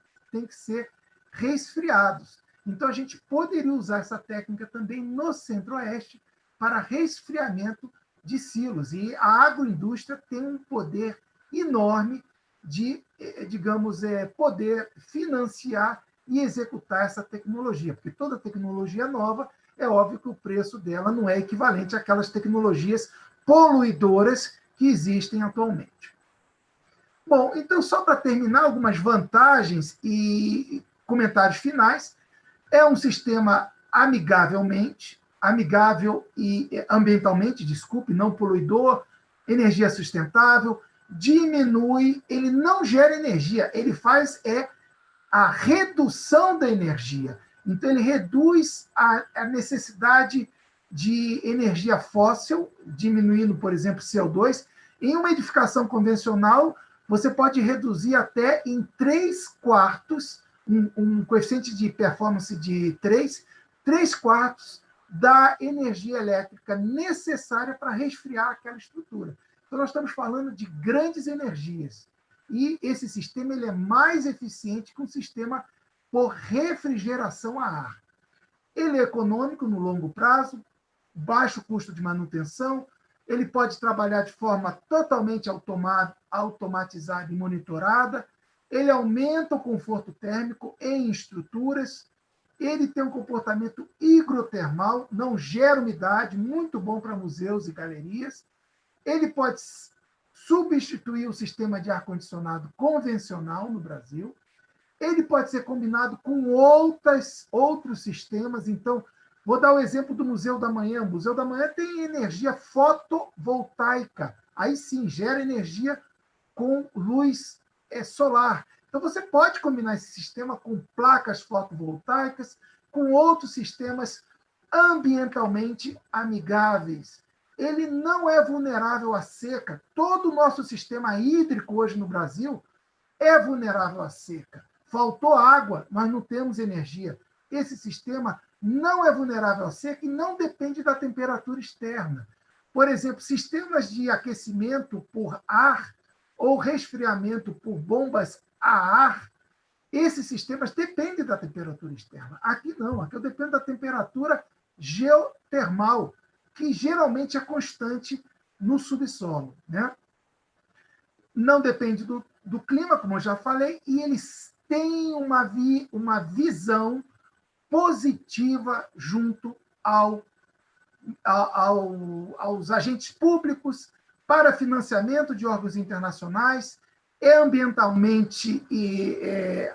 que ser resfriados. Então, a gente poderia usar essa técnica também no Centro-Oeste para resfriamento de silos. E a agroindústria tem um poder enorme de, digamos, poder financiar e executar essa tecnologia, porque toda tecnologia nova, é óbvio que o preço dela não é equivalente àquelas tecnologias poluidoras que existem atualmente. Bom, então, só para terminar, algumas vantagens e comentários finais. É um sistema amigável e ambientalmente, desculpe, não poluidor, energia sustentável, ele não gera energia, ele faz a redução da energia. Então, ele reduz a necessidade de energia fóssil, diminuindo, por exemplo, CO2. Em uma edificação convencional, você pode reduzir até em 3/4, um coeficiente de performance de 3/4 da energia elétrica necessária para resfriar aquela estrutura. Então, nós estamos falando de grandes energias. E esse sistema ele é mais eficiente que um sistema por refrigeração a ar. Ele é econômico no longo prazo, baixo custo de manutenção, ele pode trabalhar de forma totalmente automatizada e monitorada, ele aumenta o conforto térmico em estruturas, ele tem um comportamento higrotermal, não gera umidade, muito bom para museus e galerias, ele pode substituir o sistema de ar-condicionado convencional no Brasil, Ele pode ser combinado com outros sistemas. Então, vou dar o exemplo do Museu da Manhã. O Museu da Manhã tem energia fotovoltaica. Aí sim, gera energia com luz solar. Então, você pode combinar esse sistema com placas fotovoltaicas, com outros sistemas ambientalmente amigáveis. Ele não é vulnerável à seca. Todo o nosso sistema hídrico hoje no Brasil é vulnerável à seca. Faltou água, nós não temos energia. Esse sistema não é vulnerável à seca e não depende da temperatura externa. Por exemplo, sistemas de aquecimento por ar ou resfriamento por bombas a ar, esses sistemas dependem da temperatura externa. Aqui não, aqui eu dependo da temperatura geotermal, que geralmente é constante no subsolo, né? Não depende do clima, como eu já falei, e eles têm uma visão positiva junto aos agentes públicos para financiamento de órgãos internacionais, é ambientalmente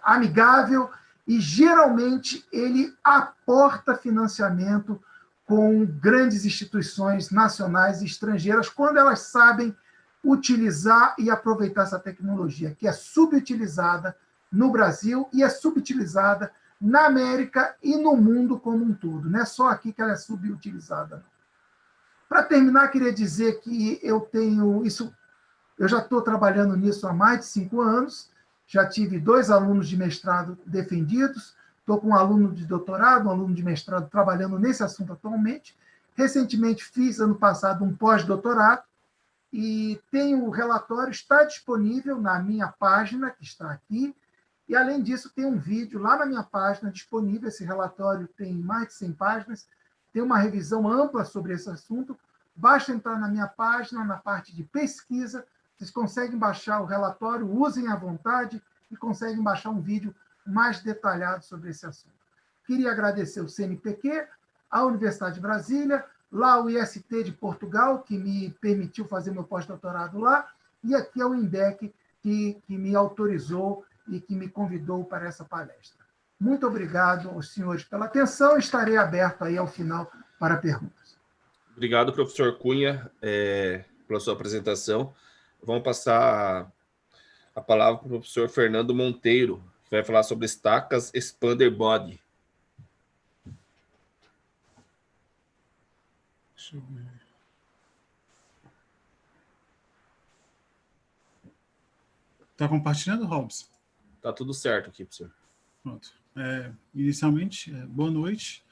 amigável e, geralmente, ele aporta financiamento com grandes instituições nacionais e estrangeiras quando elas sabem utilizar e aproveitar essa tecnologia, que é subutilizada no Brasil e é subutilizada na América e no mundo como um todo. Não é só aqui que ela é subutilizada. Para terminar, queria dizer que eu já estou trabalhando nisso há mais de 5 anos, já tive 2 alunos de mestrado defendidos, estou com um aluno de doutorado, um aluno de mestrado trabalhando nesse assunto atualmente. Recentemente fiz, ano passado, um pós-doutorado, e o relatório está disponível na minha página, que está aqui, e, além disso, tem um vídeo lá na minha página disponível. Esse relatório tem mais de 100 páginas, tem uma revisão ampla sobre esse assunto. Basta entrar na minha página, na parte de pesquisa, vocês conseguem baixar o relatório, usem à vontade e conseguem baixar um vídeo mais detalhado sobre esse assunto. Queria agradecer o CNPq, a Universidade de Brasília, lá o IST de Portugal, que me permitiu fazer meu pós-doutorado lá, e aqui é o INDEC, que me autorizou e que me convidou para essa palestra. Muito obrigado aos senhores pela atenção. Estarei aberto aí ao final para perguntas. Obrigado, professor Cunha, pela sua apresentação. Vamos passar a palavra para o professor Fernando Monteiro, que vai falar sobre estacas Expander Body. Deixa eu ver. Está compartilhando, Robson? Tá tudo certo aqui, professor. Pronto. Inicialmente, boa noite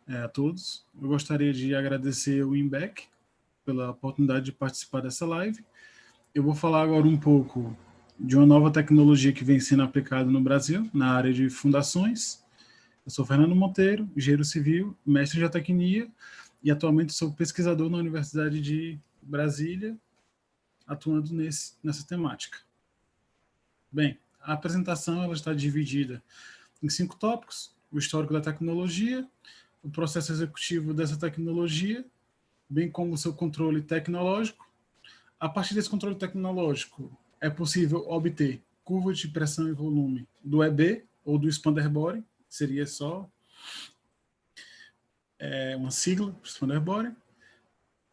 a todos. Eu gostaria de agradecer o INBEC pela oportunidade de participar dessa live. Eu vou falar agora um pouco de uma nova tecnologia que vem sendo aplicada no Brasil, na área de fundações. Eu sou Fernando Monteiro, engenheiro civil, mestre em geotecnia, e atualmente sou pesquisador na Universidade de Brasília, atuando nessa temática. Bem, a apresentação ela está dividida em 5 tópicos: o histórico da tecnologia, o processo executivo dessa tecnologia, bem como o seu controle tecnológico. A partir desse controle tecnológico, é possível obter curva de pressão e volume do EB ou do Expander Body, seria só uma sigla para o Expander Body.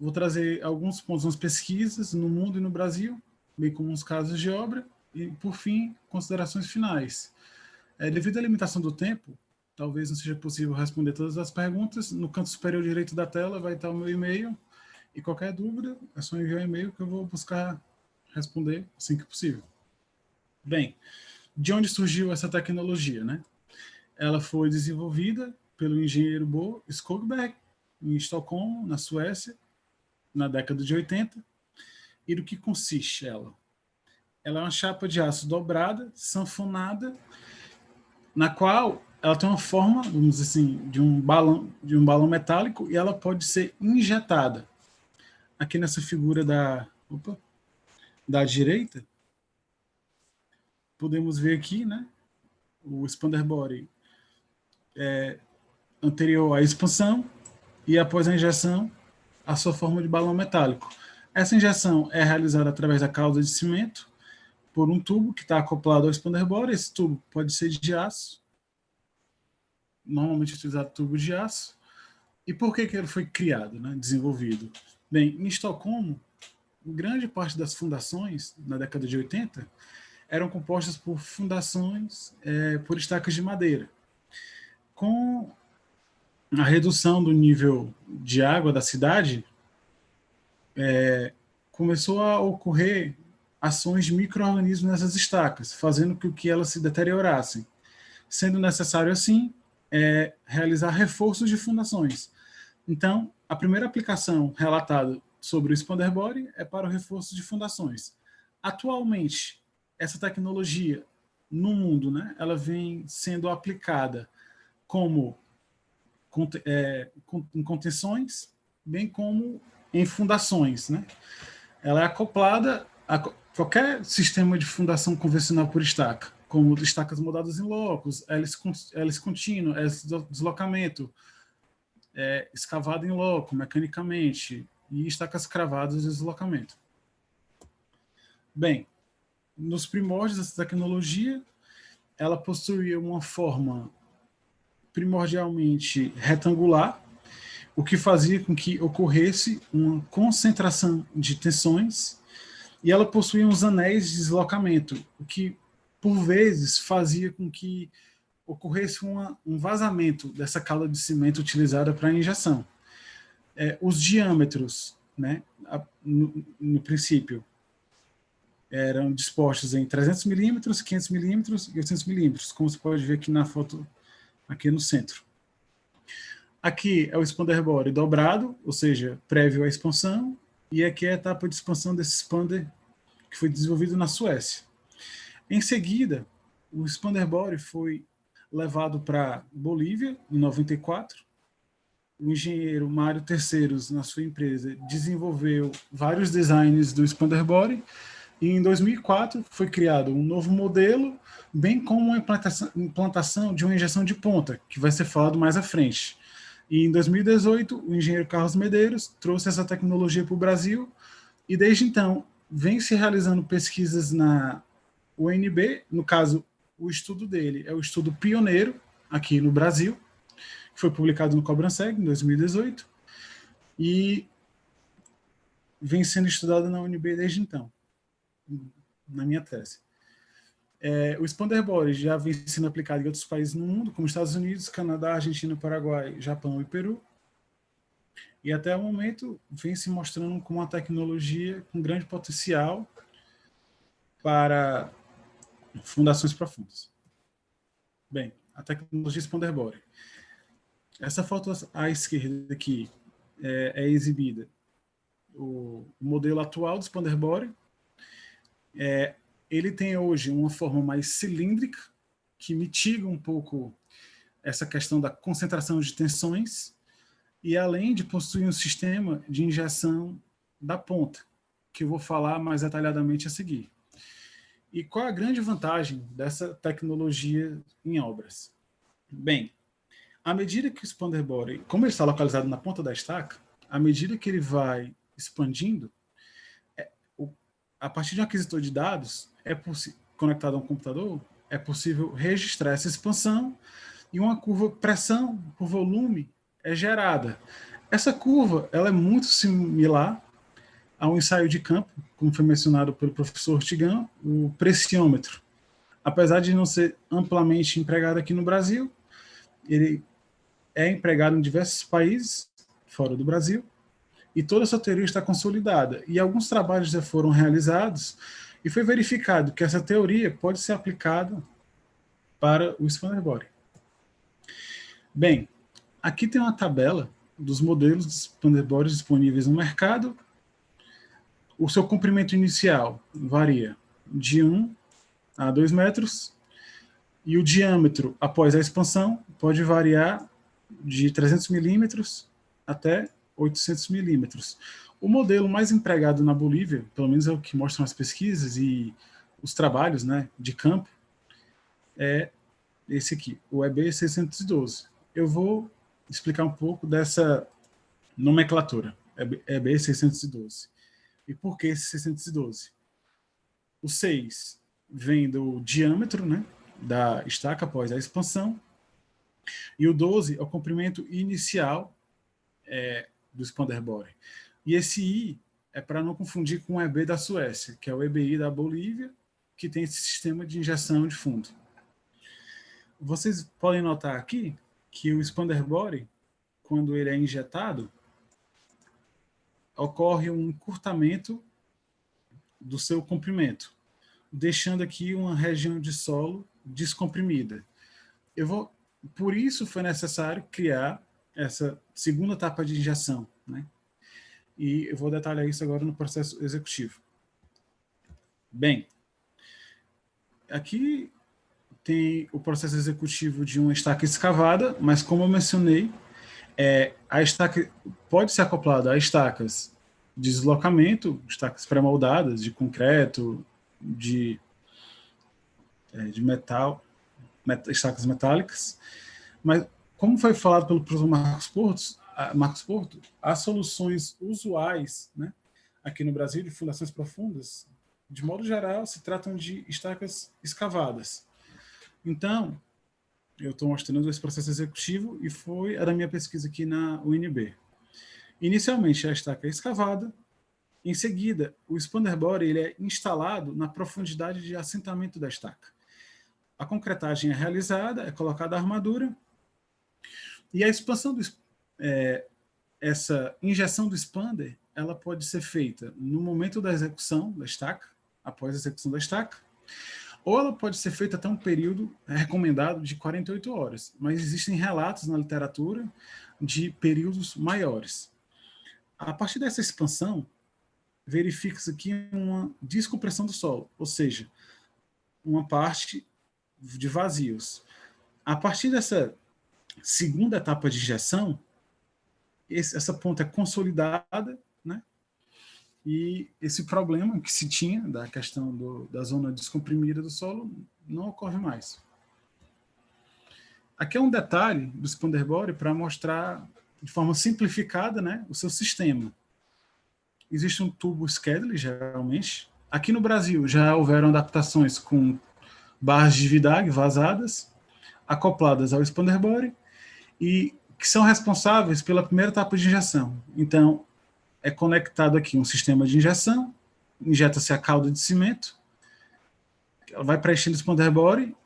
Vou trazer alguns pontos nas pesquisas no mundo e no Brasil, bem como uns casos de obra. E, por fim, considerações finais. Devido à limitação do tempo, talvez não seja possível responder todas as perguntas. No canto superior direito da tela vai estar o meu e-mail, e qualquer dúvida é só enviar um e-mail que eu vou buscar responder assim que possível. Bem, de onde surgiu essa tecnologia, né? Ela foi desenvolvida pelo engenheiro Bo Skogberg, em Estocolmo, na Suécia, na década de 80. E do que consiste ela? Ela é uma chapa de aço dobrada, sanfonada, na qual ela tem uma forma, vamos dizer assim, de um balão metálico, e ela pode ser injetada. Aqui nessa figura da direita, podemos ver aqui, né, o Expander Body anterior à expansão e após a injeção, a sua forma de balão metálico. Essa injeção é realizada através da cauda de cimento, por um tubo que está acoplado ao expander body. Esse tubo pode ser de aço, normalmente utilizado tubo de aço. E por que ele foi criado, né, desenvolvido? Bem, em Estocolmo, grande parte das fundações, na década de 80, eram compostas por fundações por estacas de madeira. Com a redução do nível de água da cidade, começou a ocorrer ações de micro-organismos nessas estacas, fazendo com que elas se deteriorassem, sendo necessário, assim, realizar reforços de fundações. Então, a primeira aplicação relatada sobre o expander body é para o reforço de fundações. Atualmente, essa tecnologia no mundo, né, ela vem sendo aplicada como em contenções, bem como em fundações, né? Ela é acoplada a qualquer sistema de fundação convencional por estaca, como estacas moldadas em locos, hélice contínua, hélice de deslocamento, escavada em loco, mecanicamente, e estacas cravadas de deslocamento. Bem, nos primórdios dessa tecnologia, ela possuía uma forma primordialmente retangular, o que fazia com que ocorresse uma concentração de tensões, e ela possuía uns anéis de deslocamento, o que, por vezes, fazia com que ocorresse um vazamento dessa cauda de cimento utilizada para a injeção. Os diâmetros, né, no princípio, eram dispostos em 300 milímetros, 500 milímetros e 800 milímetros, como você pode ver aqui na foto, aqui no centro. Aqui é o expander body dobrado, ou seja, prévio à expansão, e aqui é a etapa de expansão desse expander que foi desenvolvido na Suécia. Em seguida, o expander body foi levado para Bolívia, em 94. O engenheiro Mário Terceiros, na sua empresa, desenvolveu vários designs do expander body, e em 2004 foi criado um novo modelo, bem como uma implantação de uma injeção de ponta, que vai ser falado mais à frente. E em 2018, o engenheiro Carlos Medeiros trouxe essa tecnologia para o Brasil, e desde então vem se realizando pesquisas na UNB. No caso, o estudo dele é o estudo pioneiro aqui no Brasil, que foi publicado no Cobranseg em 2018, e vem sendo estudado na UNB desde então, na minha tese. O expander body já vem sendo aplicado em outros países no mundo, como Estados Unidos, Canadá, Argentina, Paraguai, Japão e Peru. E até o momento vem se mostrando como uma tecnologia com grande potencial para fundações profundas. Bem, a tecnologia expander body. Essa foto à esquerda aqui é exibida o modelo atual do expander body. Ele tem hoje uma forma mais cilíndrica, que mitiga um pouco essa questão da concentração de tensões, e além de possuir um sistema de injeção da ponta, que eu vou falar mais detalhadamente a seguir. E qual a grande vantagem dessa tecnologia em obras? Bem, à medida que o expander body, como ele está localizado na ponta da estaca, à medida que ele vai expandindo, a partir de um aquisitor de dados, conectado a um computador, é possível registrar essa expansão, e uma curva pressão por volume é gerada. Essa curva ela é muito similar a um ensaio de campo, como foi mencionado pelo professor Ortigão, o pressiômetro. Apesar de não ser amplamente empregado aqui no Brasil, ele é empregado em diversos países fora do Brasil, e toda essa teoria está consolidada. E alguns trabalhos já foram realizados, e foi verificado que essa teoria pode ser aplicada para o expander body. Bem, aqui tem uma tabela dos modelos de expander body disponíveis no mercado. O seu comprimento inicial varia de 1 a 2 metros, e o diâmetro após a expansão pode variar de 300 milímetros até 800 milímetros. O modelo mais empregado na Bolívia, pelo menos é o que mostram as pesquisas e os trabalhos, né, de campo, é esse aqui, o EB612. Eu vou explicar um pouco dessa nomenclatura, EB612. E por que esse 612? O 6 vem do diâmetro, né, da estaca após a expansão, e o 12 é o comprimento inicial do expander body. E esse I é para não confundir com o EB da Suécia, que é o EBI da Bolívia, que tem esse sistema de injeção de fundo. Vocês podem notar aqui que o expander body, quando ele é injetado, ocorre um encurtamento do seu comprimento, deixando aqui uma região de solo descomprimida. Por isso foi necessário criar essa segunda etapa de injeção, né? E eu vou detalhar isso agora no processo executivo. Bem, aqui tem o processo executivo de uma estaca escavada, mas como eu mencionei, a estaca pode ser acoplada a estacas de deslocamento, estacas pré-moldadas, de concreto, de metal, estacas metálicas, mas como foi falado pelo professor Marcos Porto, as soluções usuais, né, aqui no Brasil de fundações profundas, de modo geral, se tratam de estacas escavadas. Então, eu estou mostrando esse processo executivo e foi a da minha pesquisa aqui na UNB. Inicialmente, a estaca é escavada. Em seguida, o expander body ele é instalado na profundidade de assentamento da estaca. A concretagem é realizada, é colocada a armadura, e a expansão essa injeção do expander, ela pode ser feita no momento da execução da estaca, após a execução da estaca, ou ela pode ser feita até um período recomendado de 48 horas, mas existem relatos na literatura de períodos maiores. A partir dessa expansão, verifica-se aqui uma descompressão do solo, ou seja, uma parte de vazios. A partir dessa segunda etapa de injeção, essa ponta é consolidada, né? E esse problema que se tinha da questão da zona descomprimida do solo não ocorre mais. Aqui é um detalhe do expander body para mostrar de forma simplificada, né, o seu sistema. Existe um tubo Schedule, geralmente. Aqui no Brasil já houveram adaptações com barras de Vidag vazadas, acopladas ao expander body, e que são responsáveis pela primeira etapa de injeção. Então, é conectado aqui um sistema de injeção, injeta-se a calda de cimento, ela vai preenchendo o expander body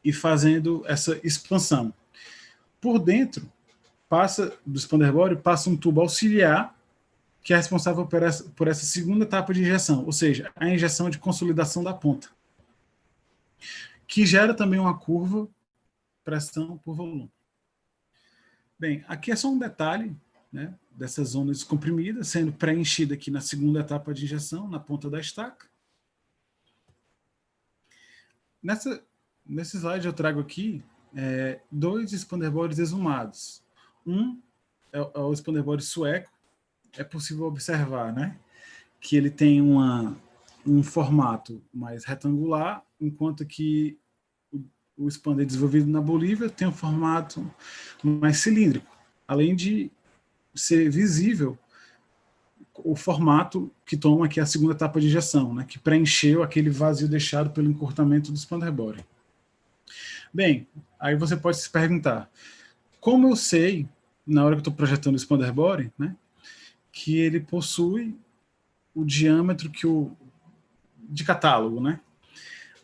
e fazendo essa expansão. Por dentro, do expander body, passa um tubo auxiliar, que é responsável por essa segunda etapa de injeção, ou seja, a injeção de consolidação da ponta, que gera também uma curva pressão por volume. Bem, aqui é só um detalhe, né, dessa zona descomprimida, sendo preenchida aqui na segunda etapa de injeção, na ponta da estaca. Nesse slide eu trago aqui dois expander bodies exumados. Um é o expander body sueco. É possível observar, né, que ele tem um formato mais retangular, enquanto que o expander desenvolvido na Bolívia tem um formato mais cilíndrico, além de ser visível o formato que toma aqui a segunda etapa de injeção, né, que preencheu aquele vazio deixado pelo encurtamento do expander body. Bem, aí você pode se perguntar, como eu sei, na hora que eu estou projetando o expander body, né, que ele possui o diâmetro de catálogo, né?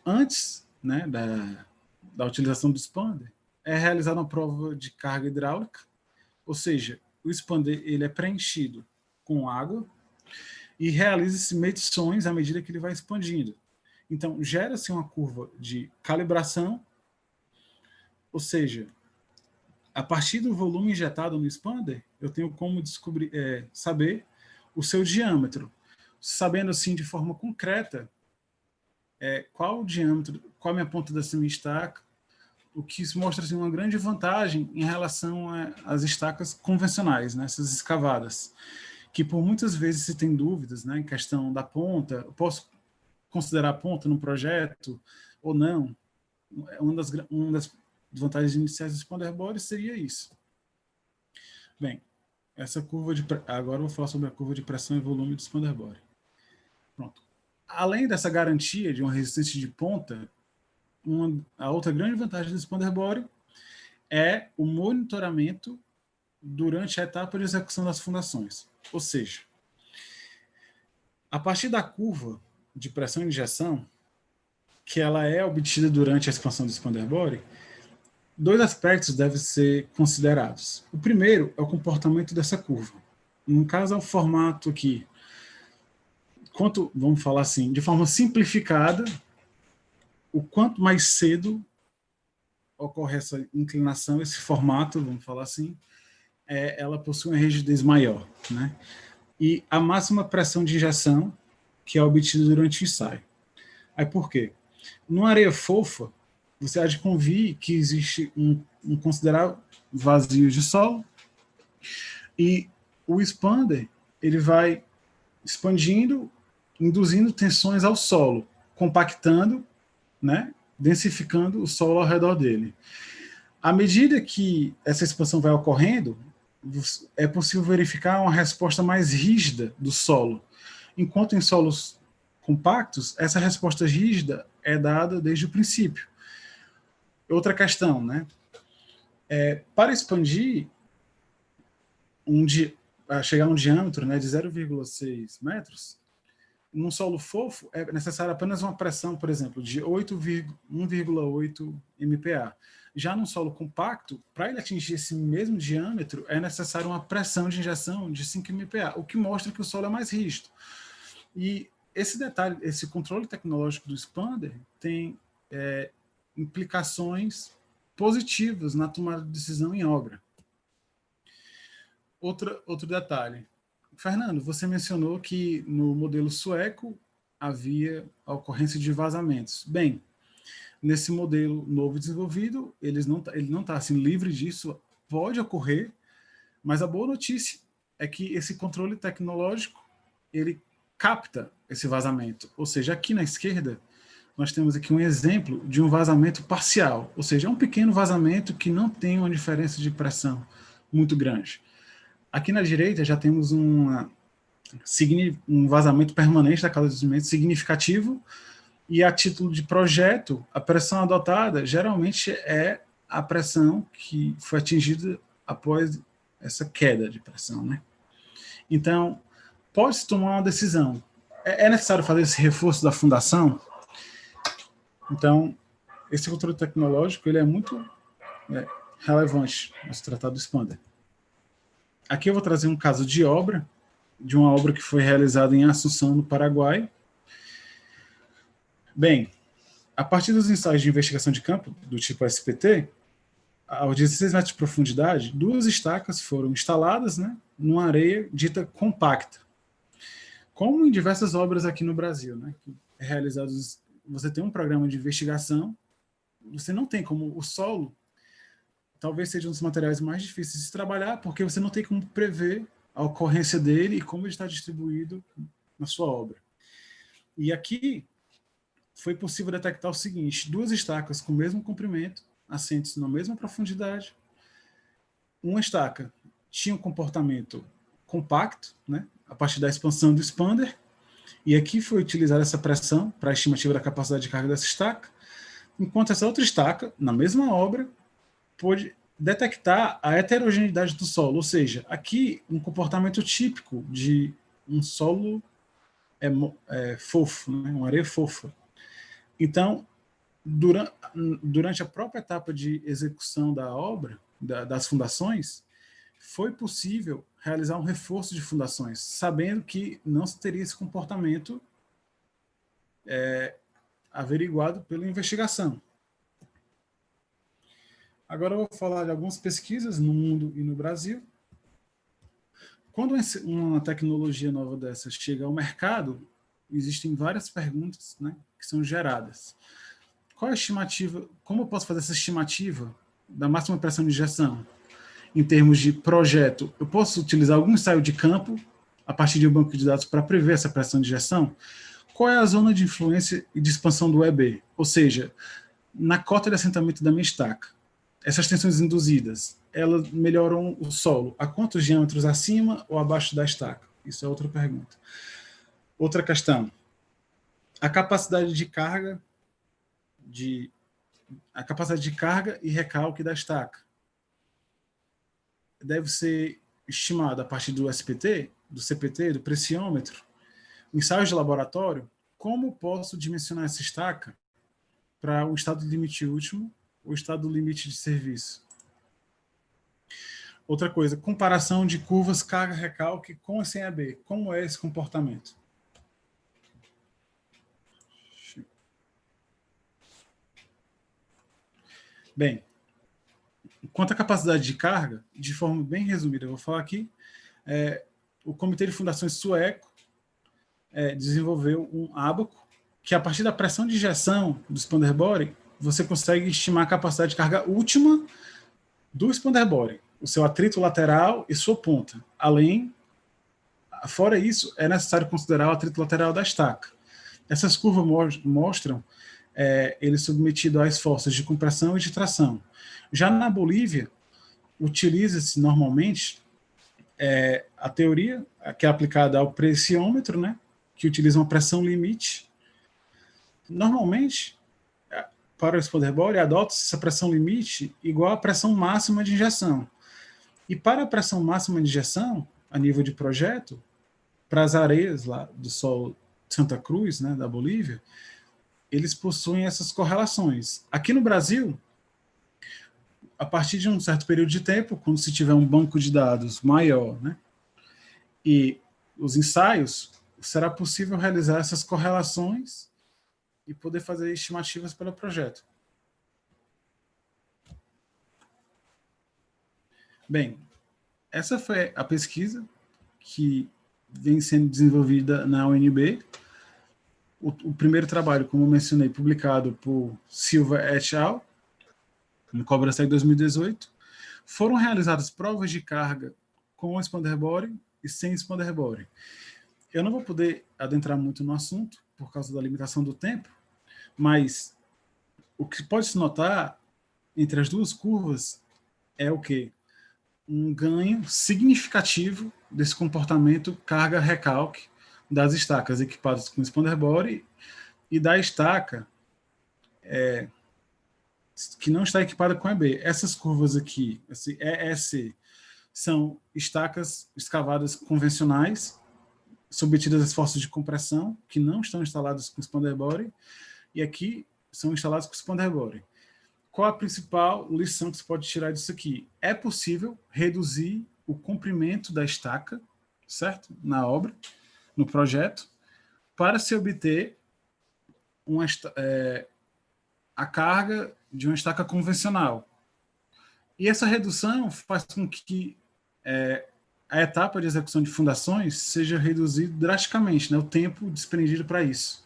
Antes, né, da utilização do expander, é realizada uma prova de carga hidráulica, ou seja, o expander ele é preenchido com água e realiza-se medições à medida que ele vai expandindo. Então, gera-se uma curva de calibração, ou seja, a partir do volume injetado no expander, eu tenho como saber o seu diâmetro, sabendo assim de forma concreta qual o diâmetro, qual a minha ponta dessa minha estaca, o que mostra assim, uma grande vantagem em relação às estacas convencionais, né, essas escavadas, que por muitas vezes se tem dúvidas, né, em questão da ponta, eu posso considerar a ponta num projeto ou não. Uma das vantagens iniciais do expander body seria isso. Bem, essa curva agora eu vou falar sobre a curva de pressão e volume do expander body. Pronto. além dessa garantia de uma resistência de ponta, a outra grande vantagem do expander body é o monitoramento durante a etapa de execução das fundações. Ou seja, a partir da curva de pressão e injeção, que ela é obtida durante a expansão do expander body, dois aspectos devem ser considerados. O primeiro é o comportamento dessa curva. No caso, é o formato aqui. Vamos falar assim, de forma simplificada, o quanto mais cedo ocorre essa inclinação, esse formato, vamos falar assim, ela possui uma rigidez maior, né? E a máxima pressão de injeção que é obtida durante o ensaio. Aí por quê? Numa areia fofa, você há de convir que existe um considerável vazio de solo e o expander ele vai expandindo, induzindo tensões ao solo, compactando, né, densificando o solo ao redor dele. À medida que essa expansão vai ocorrendo, é possível verificar uma resposta mais rígida do solo, enquanto em solos compactos, essa resposta rígida é dada desde o princípio. Outra questão, né? Para expandir, chegar a um diâmetro, né, de 0,6 metros, num solo fofo é necessário apenas uma pressão, por exemplo, de 1,8 MPa. Já num solo compacto, para ele atingir esse mesmo diâmetro, é necessário uma pressão de injeção de 5 MPa, o que mostra que o solo é mais rígido. E esse detalhe, esse controle tecnológico do expander tem implicações positivas na tomada de decisão em obra. Outro detalhe. Fernando, você mencionou que no modelo sueco havia a ocorrência de vazamentos. Bem, nesse modelo novo desenvolvido, ele não está assim, livre disso, pode ocorrer, mas a boa notícia é que esse controle tecnológico ele capta esse vazamento. Ou seja, aqui na esquerda, nós temos aqui um exemplo de um vazamento parcial, ou seja, é um pequeno vazamento que não tem uma diferença de pressão muito grande. Aqui na direita já temos um vazamento permanente da cauda de desvio significativo, e a título de projeto, a pressão adotada geralmente é a pressão que foi atingida após essa queda de pressão, né? Então, pode-se tomar uma decisão. É necessário fazer esse reforço da fundação? Então, esse controle tecnológico ele é muito relevante no tratado do expander. Aqui eu vou trazer um caso de obra, de uma obra que foi realizada em Assunção, no Paraguai. Bem, a partir dos ensaios de investigação de campo, do tipo SPT, aos 16 metros de profundidade, 2 estacas foram instaladas, né, numa areia dita compacta. Como em diversas obras aqui no Brasil, né, que é realizados, você tem um programa de investigação, você não tem como o solo, talvez seja um dos materiais mais difíceis de trabalhar, porque você não tem como prever a ocorrência dele e como ele está distribuído na sua obra. E aqui foi possível detectar o seguinte: 2 estacas com o mesmo comprimento, assentes na mesma profundidade. Uma estaca tinha um comportamento compacto, né, a partir da expansão do expander, e aqui foi utilizada essa pressão para a estimativa da capacidade de carga dessa estaca, enquanto essa outra estaca, na mesma obra, pôde detectar a heterogeneidade do solo, ou seja, aqui um comportamento típico de um solo fofo, né, uma areia fofa. Então, durante a própria etapa de execução da obra, das fundações, foi possível realizar um reforço de fundações, sabendo que não se teria esse comportamento averiguado pela investigação. Agora eu vou falar de algumas pesquisas no mundo e no Brasil. Quando uma tecnologia nova dessa chega ao mercado, existem várias perguntas, né, que são geradas. Qual é a estimativa? Como eu posso fazer essa estimativa da máxima pressão de injeção? Em termos de projeto, eu posso utilizar algum ensaio de campo a partir de um banco de dados para prever essa pressão de injeção? Qual é a zona de influência e de expansão do EB? Ou seja, na cota de assentamento da minha estaca, essas tensões induzidas, elas melhoram o solo a quantos diâmetros acima ou abaixo da estaca? Isso é outra pergunta. Outra questão. a capacidade de carga e recalque da estaca deve ser estimada a partir do SPT, do CPT, do pressiômetro, ensaios de laboratório. Como posso dimensionar essa estaca para o estado limite último, o estado limite de serviço? Outra coisa, comparação de curvas carga-recalque com e sem AB. Como é esse comportamento? Bem, quanto à capacidade de carga, de forma bem resumida, eu vou falar aqui, o Comitê de Fundações sueco desenvolveu um ábaco que, a partir da pressão de injeção do expander body, você consegue estimar a capacidade de carga última do expander body, o seu atrito lateral e sua ponta. Fora isso, é necessário considerar o atrito lateral da estaca. Essas curvas mostram ele submetido a esforços de compressão e de tração. Já na Bolívia, utiliza-se normalmente a teoria que é aplicada ao pressiômetro, né, que utiliza uma pressão limite. Normalmente, para o expander body, adota-se essa pressão limite igual à pressão máxima de injeção. E para a pressão máxima de injeção, a nível de projeto, para as areias lá do solo Santa Cruz, né, da Bolívia, eles possuem essas correlações. Aqui no Brasil, a partir de um certo período de tempo, quando se tiver um banco de dados maior, né, e os ensaios, será possível realizar essas correlações e poder fazer estimativas pelo projeto. Bem, essa foi a pesquisa que vem sendo desenvolvida na UNB. O primeiro trabalho, como eu mencionei, publicado por Silva et al., no CobraSec 2018, foram realizadas provas de carga com o expander body e sem expander body. Eu não vou poder adentrar muito no assunto, por causa da limitação do tempo, mas o que pode se notar entre as duas curvas é o quê? Um ganho significativo desse comportamento carga-recalque das estacas equipadas com expander body e da estaca que não está equipada com EB. Essas curvas aqui, esse EEC, são estacas escavadas convencionais, submetidas a esforços de compressão, que não estão instaladas com expander body, e aqui são instaladas com expander body. Qual a principal lição que você pode tirar disso aqui? É possível reduzir o comprimento da estaca, certo? Na obra, no projeto, para se obter a carga de uma estaca convencional. E essa redução faz com que a etapa de execução de fundações seja reduzida drasticamente, né, o tempo desprendido para isso.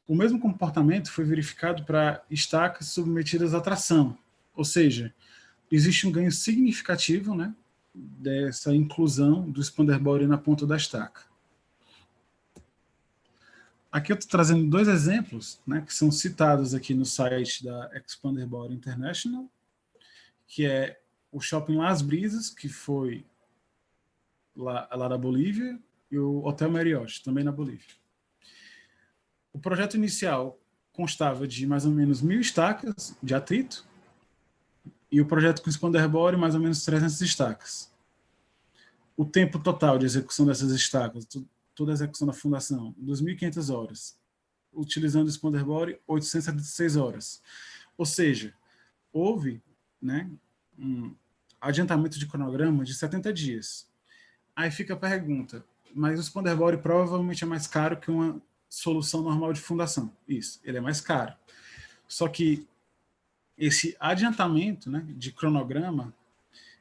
O mesmo comportamento foi verificado para estacas submetidas à tração, ou seja, existe um ganho significativo, né, dessa inclusão do expander body na ponta da estaca. Aqui eu estou trazendo dois exemplos, né, que são citados aqui no site da Expander Body International, que é o Shopping Las Brisas, que foi lá da Bolívia, e o Hotel Marriott, também na Bolívia. O projeto inicial constava de mais ou menos 1.000 estacas de atrito, e o projeto com expander body mais ou menos 300 estacas. O tempo total de execução dessas estacas, toda a execução da fundação, 2.500 horas. Utilizando o expander body, 876 horas. Ou seja, houve, né, um adiantamento de cronograma de 70 dias. Aí fica a pergunta, mas o expander body provavelmente é mais caro que uma solução normal de fundação. Isso, ele é mais caro. Só que esse adiantamento, né, de cronograma,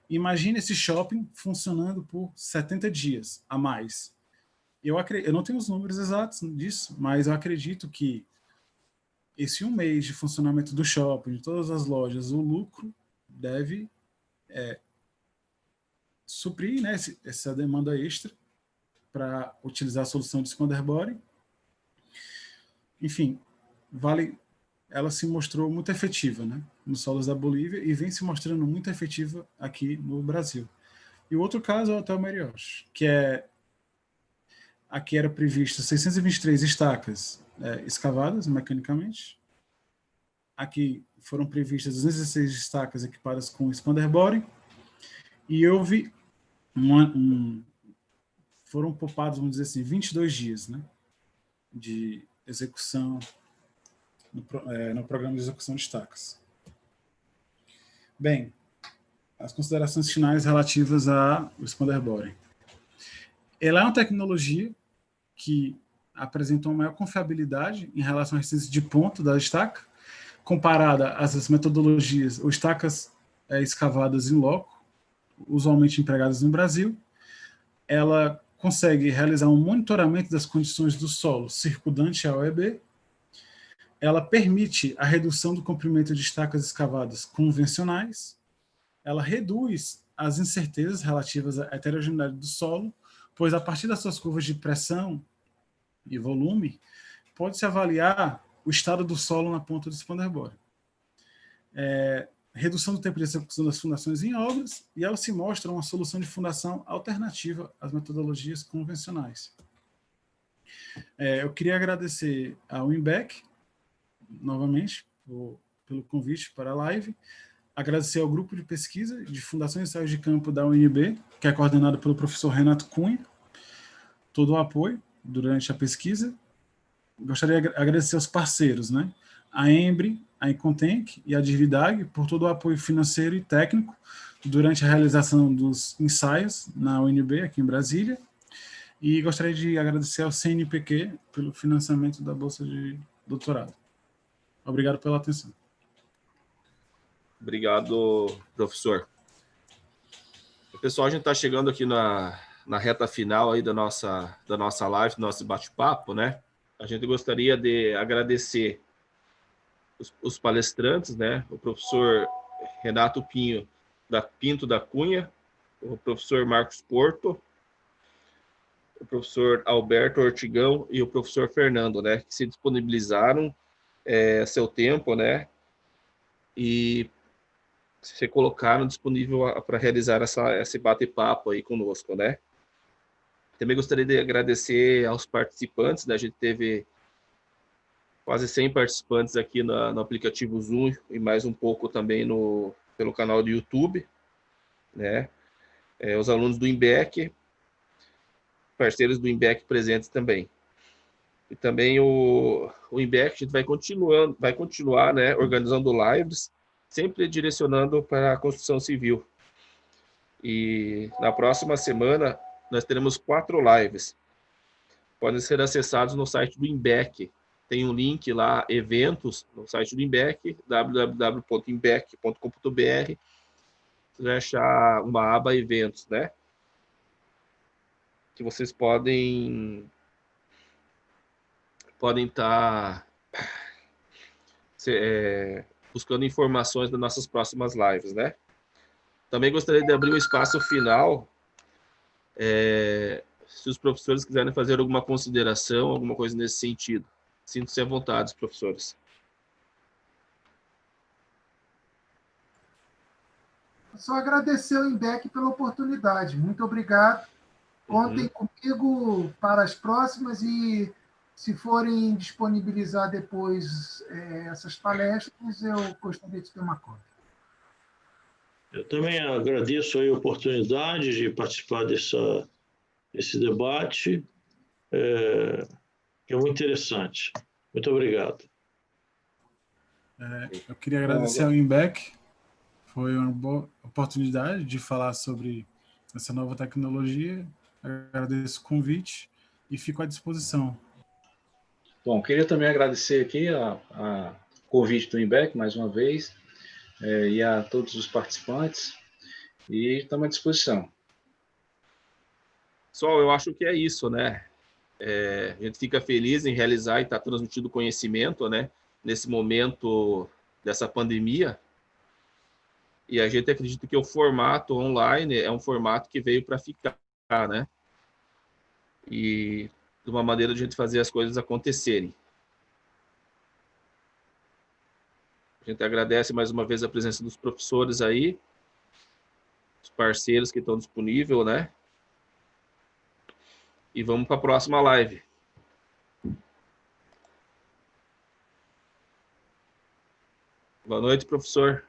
imagine esse shopping funcionando por 70 dias a mais. Eu não tenho os números exatos disso, mas eu acredito que esse 1 mês de funcionamento do shopping, de todas as lojas, o lucro deve suprir, né, essa demanda extra para utilizar a solução de expander body. Enfim, ela se mostrou muito efetiva, né, nos solos da Bolívia e vem se mostrando muito efetiva aqui no Brasil. E o outro caso é o Hotel Marriott, que aqui era previsto 623 estacas escavadas mecanicamente. Aqui foram previstas 216 estacas equipadas com expander body. E houve foram poupados, vamos dizer assim, 22 dias, né, de execução no programa de execução de estacas. Bem, as considerações finais relativas ao expander body. Ela é uma tecnologia que apresentou maior confiabilidade em relação à resistência de ponto da estaca, comparada às metodologias ou estacas escavadas em loco, usualmente empregadas no Brasil. Ela consegue realizar um monitoramento das condições do solo circundante ao OEB. Ela permite a redução do comprimento de estacas escavadas convencionais. Ela reduz as incertezas relativas à heterogeneidade do solo, pois a partir das suas curvas de pressão e volume, pode-se avaliar o estado do solo na ponta do expander body. Redução do tempo de execução das fundações em obras, e ela se mostra uma solução de fundação alternativa às metodologias convencionais. Eu queria agradecer ao INBEC, novamente, pelo convite para a live, agradecer ao grupo de pesquisa de Fundação e Ensaios de Campo da UNB, que é coordenado pelo professor Renato Cunha, todo o apoio durante a pesquisa. Gostaria de agradecer aos parceiros, né? A Embry, a Incontec e a Dividag por todo o apoio financeiro e técnico durante a realização dos ensaios na UNB, aqui em Brasília. E gostaria de agradecer ao CNPq pelo financiamento da Bolsa de Doutorado. Obrigado pela atenção. Obrigado, professor. Pessoal, a gente está chegando aqui na reta final aí da nossa live, do nosso bate-papo, né? A gente gostaria de agradecer os palestrantes, né? O professor Renato Pinto da Cunha, o professor Marcos Porto, o professor Alberto Ortigão e o professor Fernando, né? Que se disponibilizaram seu tempo, né? E se colocaram disponível para realizar esse bate-papo aí conosco, né? Também gostaria de agradecer aos participantes, né? A gente teve quase 100 participantes aqui no aplicativo Zoom e mais um pouco também pelo canal do YouTube, né? Os alunos do INBEC, parceiros do INBEC presentes também. E também o INBEC, a gente vai continuar, né, organizando lives, sempre direcionando para a construção civil. E na próxima semana nós teremos 4 lives. Podem ser acessados no site do INBEC. Tem um link lá, eventos, no site do INBEC, www.inbec.com.br. Você vai achar uma aba eventos, né? Que vocês podem estar buscando informações das nossas próximas lives, né? Também gostaria de abrir um espaço final, se os professores quiserem fazer alguma consideração, alguma coisa nesse sentido. Sintam-se à vontade, professores. Só agradecer ao INBEC pela oportunidade. Muito obrigado. Contem comigo para as próximas e, se forem disponibilizar depois essas palestras, eu gostaria de ter uma conta. Eu também agradeço aí a oportunidade de participar desse debate, que é muito interessante. Muito obrigado. Eu queria agradecer ao INBEC. Foi uma boa oportunidade de falar sobre essa nova tecnologia. Agradeço o convite e fico à disposição. Bom, queria também agradecer aqui a convite do INBEC, mais uma vez, e a todos os participantes, e estamos à disposição. Pessoal, eu acho que é isso, né? A gente fica feliz em realizar e estar transmitindo conhecimento, né? Nesse momento dessa pandemia. E a gente acredita que o formato online é um formato que veio para ficar, né? E de uma maneira de a gente fazer as coisas acontecerem. A gente agradece mais uma vez a presença dos professores aí, os parceiros que estão disponíveis, né? e vamos para a próxima live. Boa noite, professor.